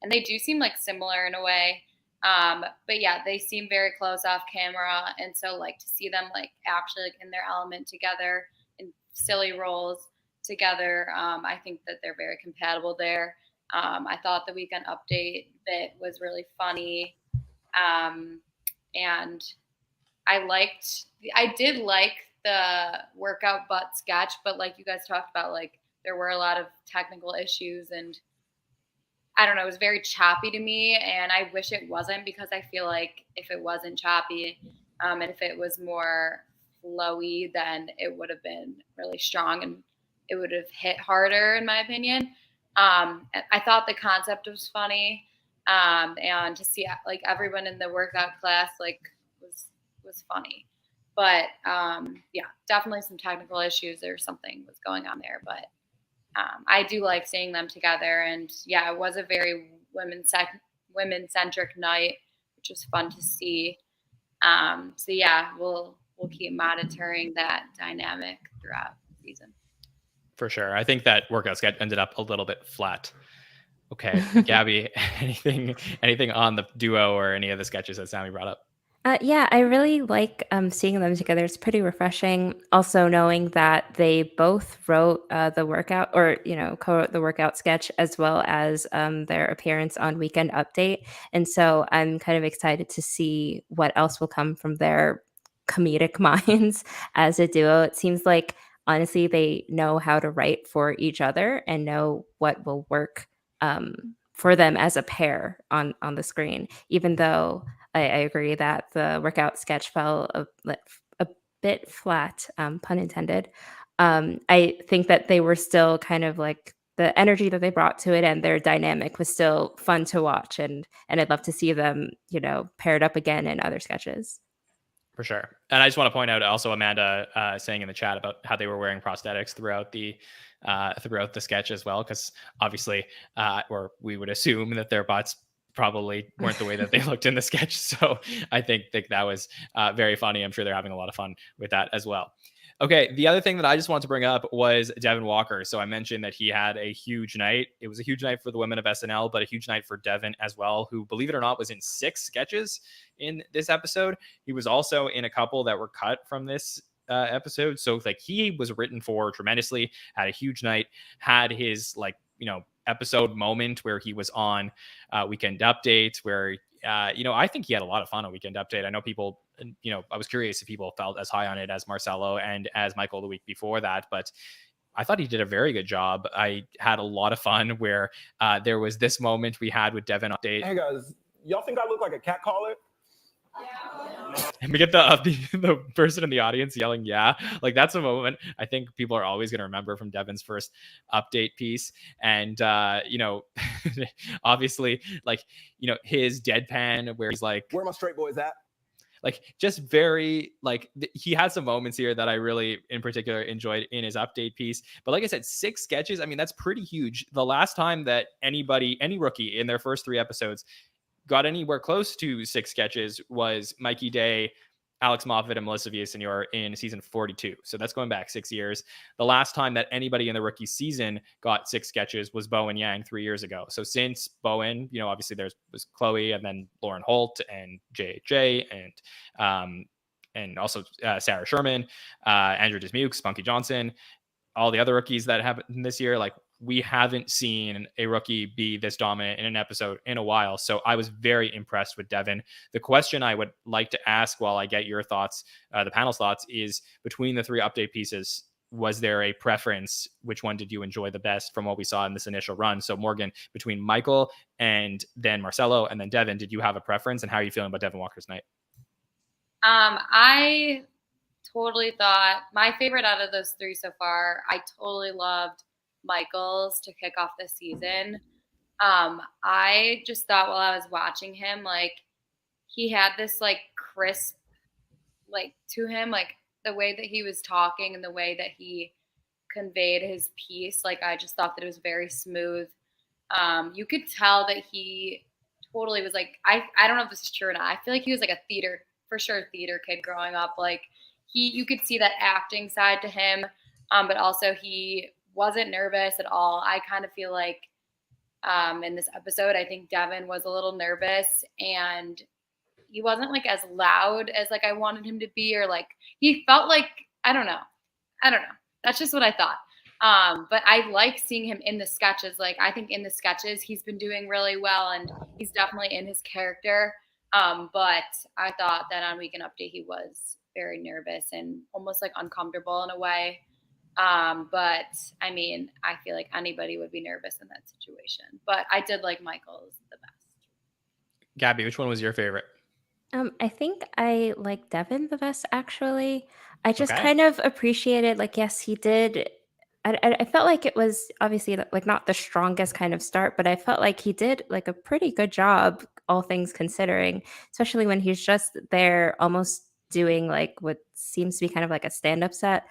and they do seem like similar in a way. But yeah, they seem very close off camera. And so like to see them like actually like in their element together in silly roles together, I think that they're very compatible there. I thought the Weekend Update bit was really funny. And I did like the workout butt sketch, but like you guys talked about, like there were a lot of technical issues and I don't know, it was very choppy to me, and I wish it wasn't because I feel like if it wasn't choppy and if it was more flowy, then it would have been really strong and it would have hit harder, in my opinion. I thought the concept was funny, and to see like everyone in the workout class like was funny, but yeah, definitely some technical issues or something was going on there, but. I do like seeing them together, and yeah, it was a very women-centric night, which was fun to see. So yeah, we'll keep monitoring that dynamic throughout the season. For sure. I think that workout sketch ended up a little bit flat. Okay, Gabby, anything on the duo or any of the sketches that Sammy brought up? Yeah, I really like seeing them together. It's pretty refreshing. Also, knowing that they both wrote the workout, or co-wrote the workout sketch, as well as their appearance on Weekend Update. And so I'm kind of excited to see what else will come from their comedic minds as a duo. It seems like honestly they know how to write for each other and know what will work for them as a pair on the screen. Even though I agree that the workout sketch fell a bit flat, pun intended. I think that they were still kind of like the energy that they brought to it and their dynamic was still fun to watch. And I'd love to see them, paired up again in other sketches. For sure. And I just want to point out also Amanda saying in the chat about how they were wearing prosthetics throughout the sketch as well, because obviously, or we would assume that their butts probably weren't the way that they looked in the sketch. So I think that was very funny. I'm sure they're having a lot of fun with that as well. Okay, the other thing that I just want to bring up was Devin Walker. So I mentioned that he had a huge night. It was a huge night for the women of SNL, but a huge night for Devin as well, who, believe it or not, was in 6 sketches in this episode. He was also in a couple that were cut from this episode. So like he was written for tremendously, had a huge night, had his episode moment where he was on Weekend Updates, where I think he had a lot of fun on Weekend Update. I know people, I was curious if people felt as high on it as Marcelo and as Michael the week before that, but I thought he did a very good job. I had a lot of fun where there was this moment we had with Devin Update. Hey guys, y'all think I look like a cat caller? And we get the person in the audience yelling, yeah. Like, that's a moment I think people are always going to remember from Devin's first update piece. And, obviously, his deadpan where he's like, where are my straight boys at? Like, just very, he had some moments here that I really, in particular, enjoyed in his update piece. But like I said, 6 sketches, I mean, that's pretty huge. The last time that any rookie in their first 3 episodes got anywhere close to 6 sketches was Mikey Day, Alex Moffat, and Melissa Villasenor in season 42. So that's going back 6 years. The last time that anybody in the rookie season got 6 sketches was Bowen Yang 3 years ago. So since Bowen, obviously was Chloe and then Lauren Holt and JJ and also Sarah Sherman, Andrew Dismukes, Spunky Johnson, all the other rookies that happened this year. Like, we haven't seen a rookie be this dominant in an episode in a while. So I was very impressed with Devin. The question I would like to ask while I get your thoughts, the panel's thoughts, is between the 3 update pieces, was there a preference? Which one did you enjoy the best from what we saw in this initial run? So Morgan, between Michael and then Marcelo and then Devin, did you have a preference, and how are you feeling about Devin Walker's night? I totally thought my favorite out of those 3 so far, I totally loved Michael's to kick off the season. I just thought while I was watching him, like, he had this crisp to him, the way that he was talking and the way that he conveyed his piece. I just thought that it was very smooth. You could tell that he totally was I don't know if this is true or not. I feel like he was a theater kid growing up. You could see that acting side to him, but also he wasn't nervous at all. I kind of feel like in this episode, I think Devin was a little nervous, and he wasn't as loud as I wanted him to be, or he felt I don't know. That's just what I thought. But I like seeing him in the sketches. I think in the sketches, he's been doing really well, and he's definitely in his character. But I thought that on Weekend Update, he was very nervous and almost uncomfortable in a way. But I mean, I feel like anybody would be nervous in that situation. But I did like Michael's the best. Gabby, which one was your favorite? I think I like Devin the best, actually. I just kind of appreciated, yes, he did. I felt like it was obviously not the strongest kind of start, but I felt like he did a pretty good job, all things considering, especially when he's just there almost doing what seems to be kind of a stand-up set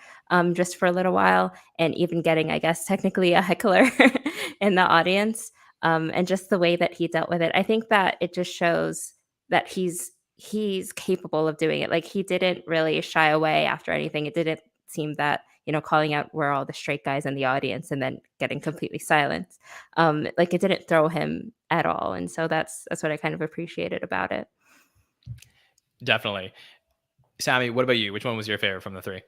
just for a little while, and even getting, I guess, technically a heckler in the audience, and just the way that he dealt with it. I think that it just shows that he's capable of doing it. He didn't really shy away after anything. It didn't seem that, calling out where all the straight guys in the audience and then getting completely silent. It didn't throw him at all. And so that's what I kind of appreciated about it. Definitely. Sammy, what about you? Which one was your favorite from the 3?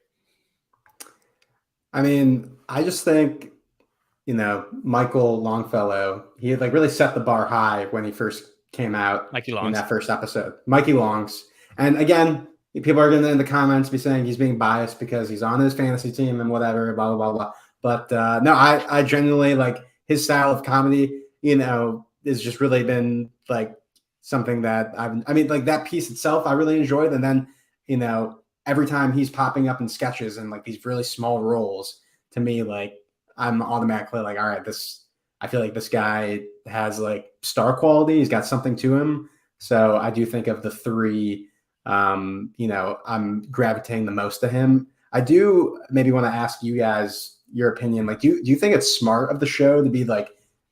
I mean, I just think, Michael Longfellow, he had really set the bar high when he first came out in that first episode. Mikey Longs. And again, people are going to in the comments be saying he's being biased because he's on his fantasy team and whatever, blah, blah, blah, blah. But no, I genuinely his style of comedy, has just really been something that that piece itself I really enjoyed. And then, every time he's popping up in sketches and these really small roles, to me, I'm automatically all right, I feel like this guy has star quality. He's got something to him. So I do think of the 3, I'm gravitating the most to him. I do maybe want to ask you guys your opinion. Do you think it's smart of the show to be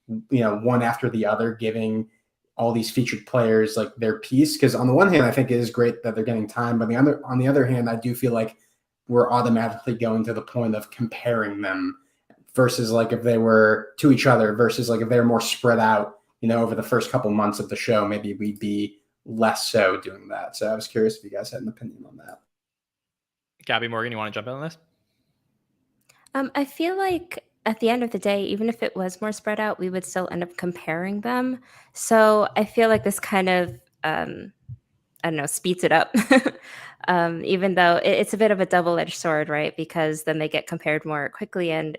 one after the other, giving all these featured players their piece? Because on the one hand, I think it is great that they're getting time, but on the other hand, I do feel like we're automatically going to the point of comparing them versus if they were to each other versus if they were more spread out, over the first couple months of the show, maybe we'd be less so doing that. So I was curious if you guys had an opinion on that. Gabby, Morgan, you want to jump in on this? I feel like at the end of the day, even if it was more spread out, we would still end up comparing them. So I feel like this kind of I don't know, speeds it up. Even though it's a bit of a double-edged sword, right? Because then they get compared more quickly, and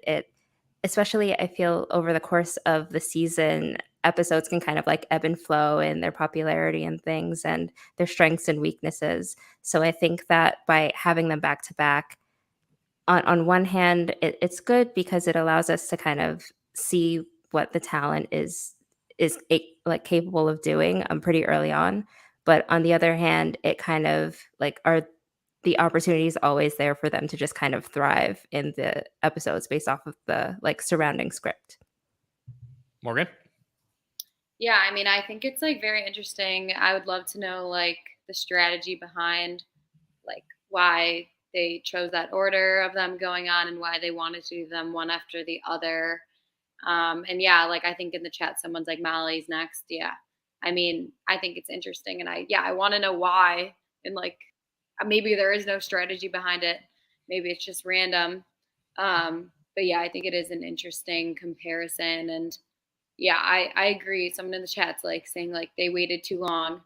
especially I feel over the course of the season, episodes can kind of like ebb and flow in their popularity and things and their strengths and weaknesses. So I think that by having them back to back, on one hand, it's good because it allows us to kind of see what the talent like capable of doing pretty early on. But on the other hand, it kind of like are the opportunities always there for them to just kind of thrive in the episodes based off of the like surrounding script. Morgan? Yeah, I mean, I think it's like very interesting. I would love to know like the strategy behind like why they chose that order of them going on and why they wanted to do them one after the other. And yeah, like I think in the chat someone's like Molly's next. Yeah. I mean, I think it's interesting and I want to know why, and like maybe there is no strategy behind it. Maybe it's just random. But yeah, I think it is an interesting comparison. And yeah, I agree. Someone in the chat's like saying like they waited too long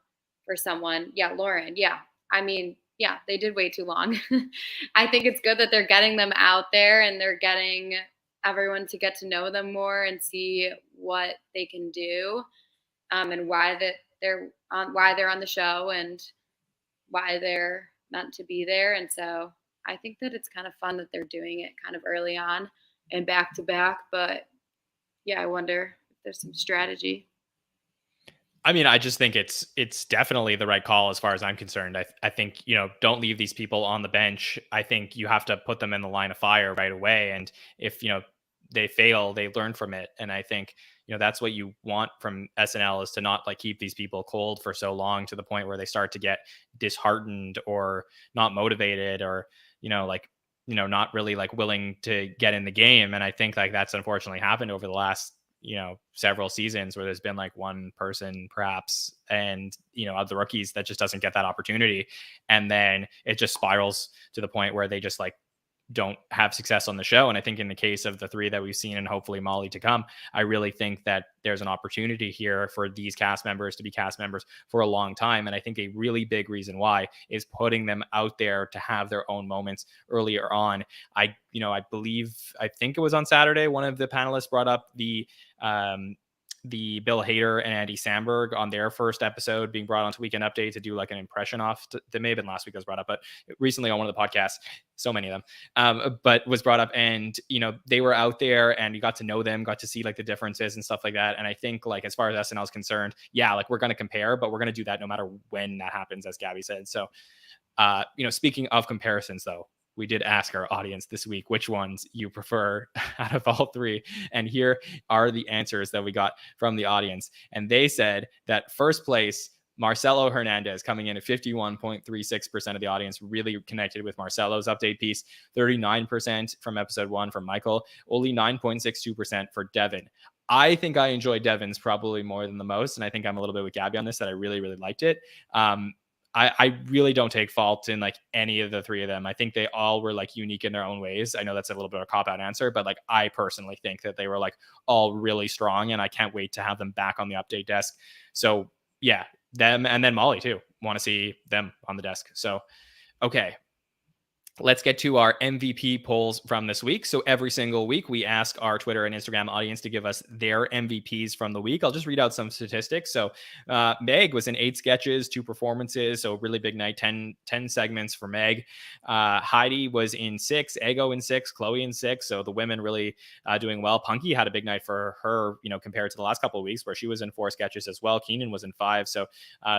for someone. Yeah, Lauren. Yeah. I mean, yeah, they did wait too long. I think it's good that they're getting them out there and they're getting everyone to get to know them more and see what they can do, and why they're on the show and why they're meant to be there. And so I think that it's kind of fun that they're doing it kind of early on and back to back. But yeah, I wonder if there's some strategy. I mean, I just think it's definitely the right call as far as I'm concerned. I think, don't leave these people on the bench. I think you have to put them in the line of fire right away. And if, they fail, they learn from it. And I think, that's what you want from SNL, is to not like keep these people cold for so long to the point where they start to get disheartened or not motivated or, not really like willing to get in the game. And I think like that's unfortunately happened over the last several seasons, where there's been like one person perhaps, and of the rookies that just doesn't get that opportunity, and then it just spirals to the point where they just like don't have success on the show. And I think in the case of the three that we've seen, and hopefully Molly to come, I really think that there's an opportunity here for these cast members to be cast members for a long time. And I think a really big reason why is putting them out there to have their own moments earlier on. I think it was on Saturday, one of the panelists brought up the Bill Hader and Andy Samberg on their first episode being brought onto Weekend Update to do like an impression off. That may have been last week it was brought up, but recently on one of the podcasts, so many of them, but was brought up, and they were out there and you got to know them, got to see like the differences and stuff like that. And I think like as far as SNL is concerned, yeah, like we're going to compare, but we're going to do that no matter when that happens, as Gabby said. So, speaking of comparisons though, we did ask our audience this week which ones you prefer out of all three. And here are the answers that we got from the audience. And they said that first place, Marcelo Hernandez, coming in at 51.36% of the audience, really connected with Marcelo's update piece. 39% from episode 1 from Michael, only 9.62% for Devin. I think I enjoyed Devin's probably more than the most. And I think I'm a little bit with Gabby on this, that I really, really liked it. I really don't take fault in like any of the three of them. I think they all were like unique in their own ways. I know that's a little bit of a cop-out answer, but like I personally think that they were like all really strong, and I can't wait to have them back on the update desk. So yeah, them, and then Molly too. Want to see them on the desk. So, okay. Let's get to our MVP polls from this week. So every single week, we ask our Twitter and Instagram audience to give us their MVPs from the week. I'll just read out some statistics. So Meg was in 8 sketches, 2 performances. So really big night, 10 segments for Meg. Heidi was in 6, Ego in 6, Chloe in 6. So the women really doing well. Punky had a big night for her, compared to the last couple of weeks where she was in 4 sketches as well. Keenan was in 5. So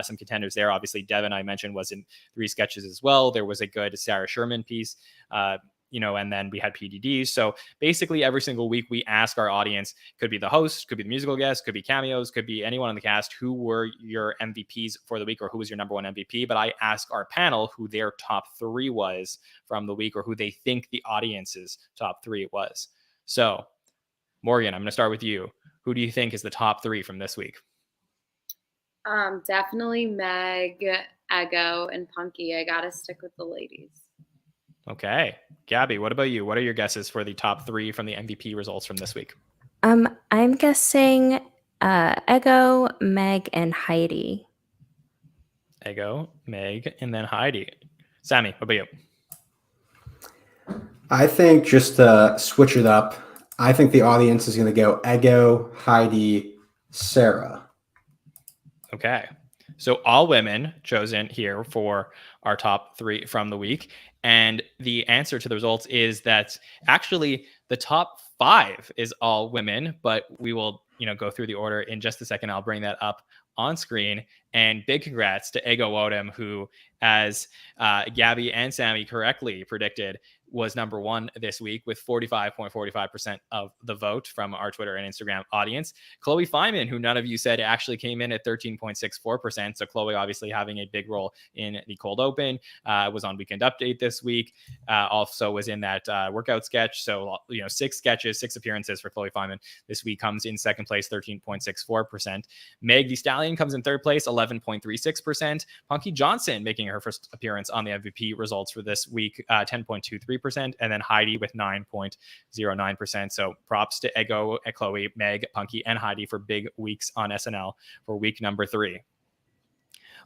some contenders there. Obviously, Devin, I mentioned, was in 3 sketches as well. There was a good Sarah Sherman piece, and then we had PDDs. So basically every single week we ask our audience, could be the host, could be the musical guest, could be cameos, could be anyone on the cast, who were your MVPs for the week, or who was your number 1 MVP. But I ask our panel who their top 3 was from the week, or who they think the audience's top 3 was. So Morgan, I'm going to start with you. Who do you think is the top 3 from this week? Definitely Meg, Ego, and Punky. I gotta stick with the ladies. Okay. Gabby, what about you? What are your guesses for the top 3 from the MVP results from this week? I'm guessing Ego, Meg, and Heidi. Ego, Meg, and then Heidi. Sammy, what about you? I think just to switch it up, I think the audience is going to go Ego, Heidi, Sarah. Okay. So all women chosen here for our top 3 from the week. And the answer to the results is that actually the top 5 is all women, but we will, go through the order in just a second. I'll bring that up on screen. And big congrats to Ego Wodem, who, as Gabby and Sammy correctly predicted, was number 1 this week with 45.45% of the vote from our Twitter and Instagram audience. Chloe Feynman, who none of you said actually came in at 13.64%. So Chloe obviously having a big role in the cold open, was on Weekend Update this week. Also was in that workout sketch. So, 6 sketches, 6 appearances for Chloe Feynman this week, comes in second place, 13.64%. Meg Thee Stallion comes in third place, 11.36%. Punky Johnson making her first appearance on the MVP results for this week, 10.23%. And then Heidi with 9.09%. So props to Ego, Chloe, Meg, Punky, and Heidi for big weeks on SNL for week number 3.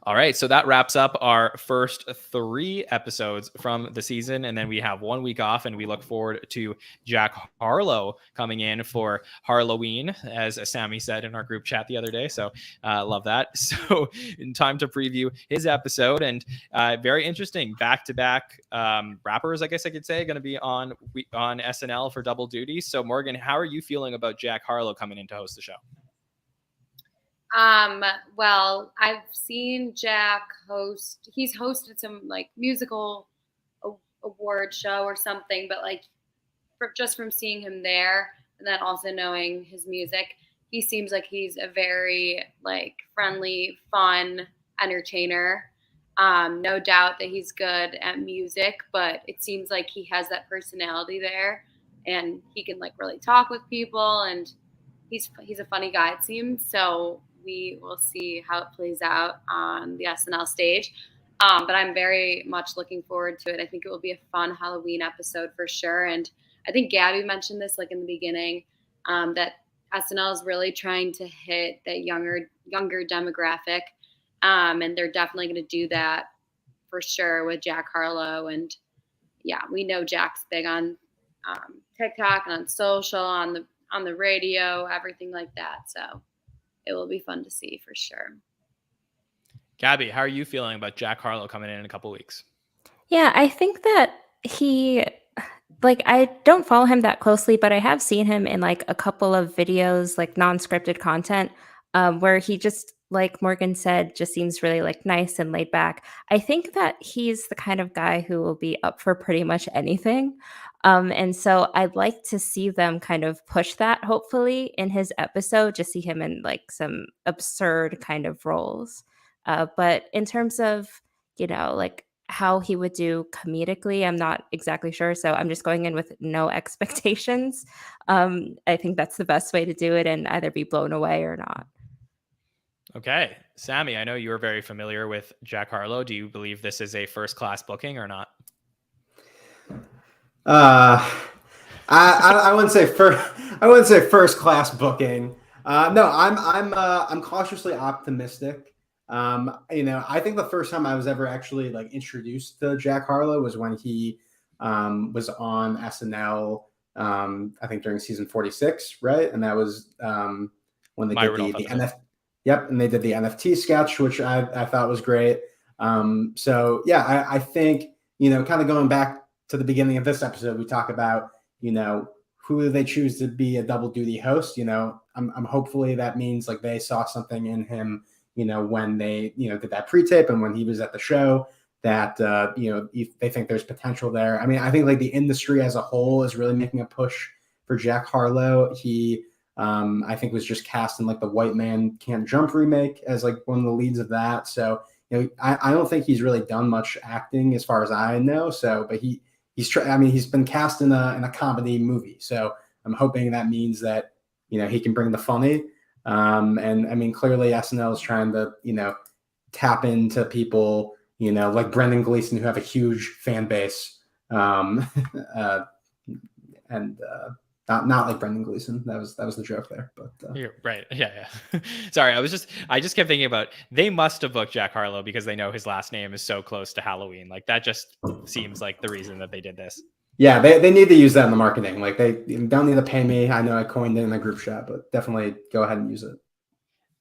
All right, so that wraps up our first 3 episodes from the season, and then we have 1 week off, and we look forward to Jack Harlow coming in for Halloween, as Sammy said in our group chat the other day. So love that. So in time to preview his episode, and very interesting back-to-back rappers, I guess I could say, going to be on SNL for double duty. So Morgan, how are you feeling about Jack Harlow coming in to host the show? Well, I've seen Jack host. He's hosted some like musical award show or something, but like just from seeing him there and then also knowing his music, he seems like he's a very like friendly, fun entertainer. No doubt that he's good at music, but it seems like he has that personality there, and he can like really talk with people, and he's a funny guy, it seems. So we will see how it plays out on the SNL stage. But I'm very much looking forward to it. I think it will be a fun Halloween episode for sure. And I think Gabby mentioned this like in the beginning, that SNL is really trying to hit that younger demographic. And they're definitely going to do that for sure with Jack Harlow. And yeah, we know Jack's big on TikTok and on social, on the radio, everything like that. So it will be fun to see for sure. Gabby, how are you feeling about Jack Harlow coming in a couple weeks? Yeah, I think that I don't follow him that closely, but I have seen him in like a couple of videos, like non-scripted content, where he just, like Morgan said, just seems really like nice and laid back. I think that he's the kind of guy who will be up for pretty much anything. And so I'd like to see them kind of push that, hopefully, in his episode, just see him in like some absurd kind of roles. But in terms of, like how he would do comedically, I'm not exactly sure. So I'm just going in with no expectations. I think that's the best way to do it and either be blown away or not. Okay. Sammy, I know you are very familiar with Jack Harlow. Do you believe this is a first-class booking or not? I wouldn't say first class booking. No, I'm cautiously optimistic. I think the first time I was ever actually like introduced to Jack Harlow was when he was on SNL. I think during season 46, right? And that was when they did the NFT. Yep, and they did the NFT sketch, which I thought was great. So yeah, I think kind of going back to the beginning of this episode, we talk about who do they choose to be a double duty host. I'm hopefully that means like they saw something in him, when they did that pre-tape and when he was at the show that if they think there's potential there. I mean, I think like the industry as a whole is really making a push for Jack Harlow. He I think was just cast in like the White Man Can't Jump remake as like one of the leads of that. So I don't think he's really done much acting as far as I know. So, but he's been cast in a comedy movie. So I'm hoping that means that he can bring the funny. And I mean, clearly SNL is trying to tap into people like Brendan Gleeson, who have a huge fan base. And Not like Brendan Gleeson. That was the joke there. But You're right. Yeah. Sorry. I just kept thinking about, they must have booked Jack Harlow because they know his last name is so close to Halloween. Like, that just seems like the reason that they did this. yeah, they need to use that in the marketing. Like, they don't need to pay me. I know I coined it in the group chat, but definitely go ahead and use it.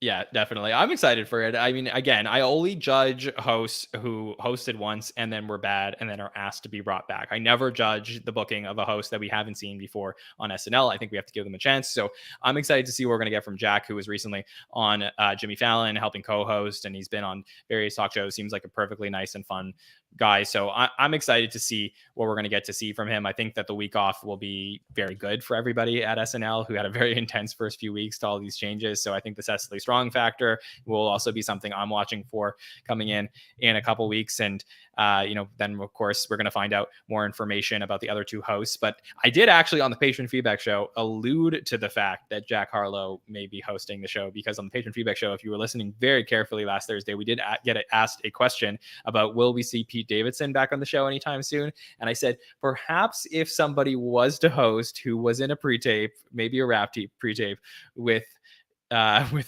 Yeah, definitely. I'm excited for it. I mean, again, I only judge hosts who hosted once and then were bad and then are asked to be brought back. I never judge the booking of a host that we haven't seen before on SNL. I think we have to give them a chance. So I'm excited to see what we're going to get from Jack, who was recently on Jimmy Fallon helping co-host, and he's been on various talk shows. Seems like a perfectly nice and fun guy. So I'm excited to see what we're going to get to see from him. I think that the week off will be very good for everybody at SNL, who had a very intense first few weeks to all these changes. So I think the Cecily Strong factor will also be something I'm watching for coming in a couple weeks. And, then of course we're going to find out more information about the other two hosts. But I did actually on the Patron Feedback Show allude to the fact that Jack Harlow may be hosting the show, because on the Patron Feedback Show, if you were listening very carefully last Thursday, we did get asked a question about, will we see Pete Davidson back on the show anytime soon? And I said, perhaps if somebody was to host who was in a pre-tape, maybe a rap pre-tape with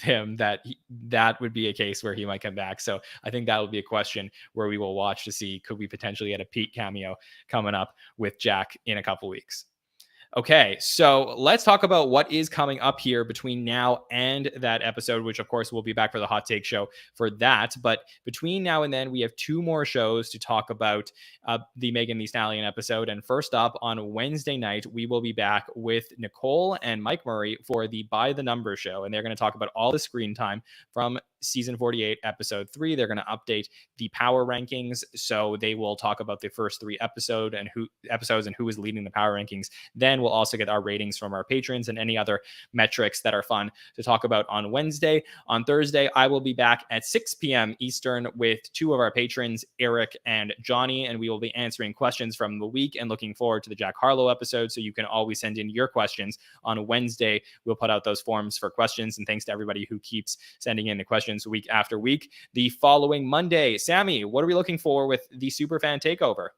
him, that would be a case where he might come back. So I think that will be a question where we will watch to see, could we potentially get a Pete cameo coming up with Jack in a couple weeks. Okay, so let's talk about what is coming up here between now and that episode, which of course we'll be back for the Hot Take Show for that. But between now and then, we have two more shows to talk about the Megan Thee Stallion episode. And first up, on Wednesday night, we will be back with Nicole and Mike Murray for the By the Numbers show. And they're going to talk about all the screen time from season 48, episode 3. They're going to update the power rankings. So they will talk about the first 3 episodes and who is leading the power rankings. Then we'll also get our ratings from our patrons and any other metrics that are fun to talk about on Wednesday. On Thursday, I will be back at 6 p.m. Eastern with 2 of our patrons, Eric and Johnny, and we will be answering questions from the week and looking forward to the Jack Harlow episode. So you can always send in your questions. On Wednesday, we'll put out those forms for questions, and thanks to everybody who keeps sending in the questions week after week. The following Monday, Sammy, what are we looking for with the Superfan Takeover?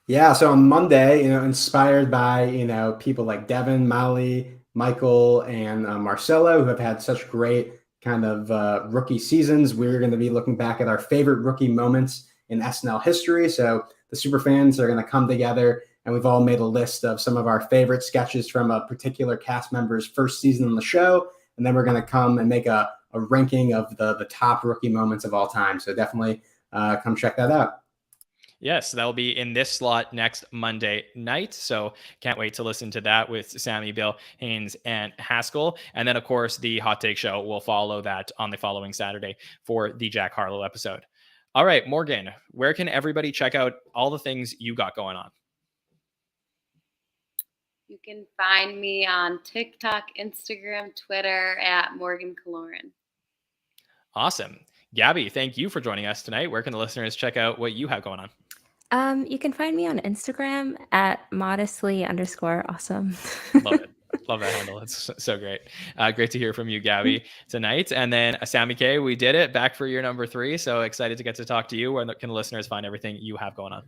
Yeah, so on Monday, inspired by, people like Devin, Molly, Michael, and Marcelo, who have had such great kind of rookie seasons, we're going to be looking back at our favorite rookie moments in SNL history. So the Superfans are going to come together, and we've all made a list of some of our favorite sketches from a particular cast member's first season on the show. And then we're going to come and make a ranking of the top rookie moments of all time. So definitely come check that out. Yes, that'll be in this slot next Monday night. So can't wait to listen to that with Sammy, Bill, Haynes, and Haskell. And then, of course, the Hot Take Show will follow that on the following Saturday for the Jack Harlow episode. All right, Morgan, where can everybody check out all the things you got going on? You can find me on TikTok, Instagram, Twitter at Morgan Killoren. Awesome. Gabby, thank you for joining us tonight. Where can the listeners check out what you have going on? You can find me on Instagram at modestly_awesome. Love it. Love that handle. It's so great. Great to hear from you, Gabby, tonight. And then Sammy Kay, we did it. Back for year number 3. So excited to get to talk to you. Where can the listeners find everything you have going on?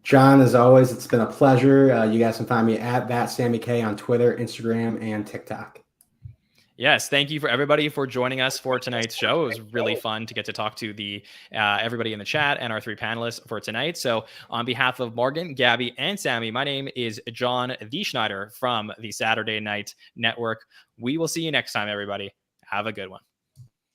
John, as always, it's been a pleasure. You guys can find me at that Sammy Kay on Twitter, Instagram, and TikTok. Yes, thank you for everybody for joining us for tonight's show. It was really fun to get to talk to the everybody in the chat and our 3 panelists for tonight. So on behalf of Morgan, Gabby, and Sammy, my name is Jon Schneider from the Saturday Night Network. We will see you next time, everybody. Have a good one.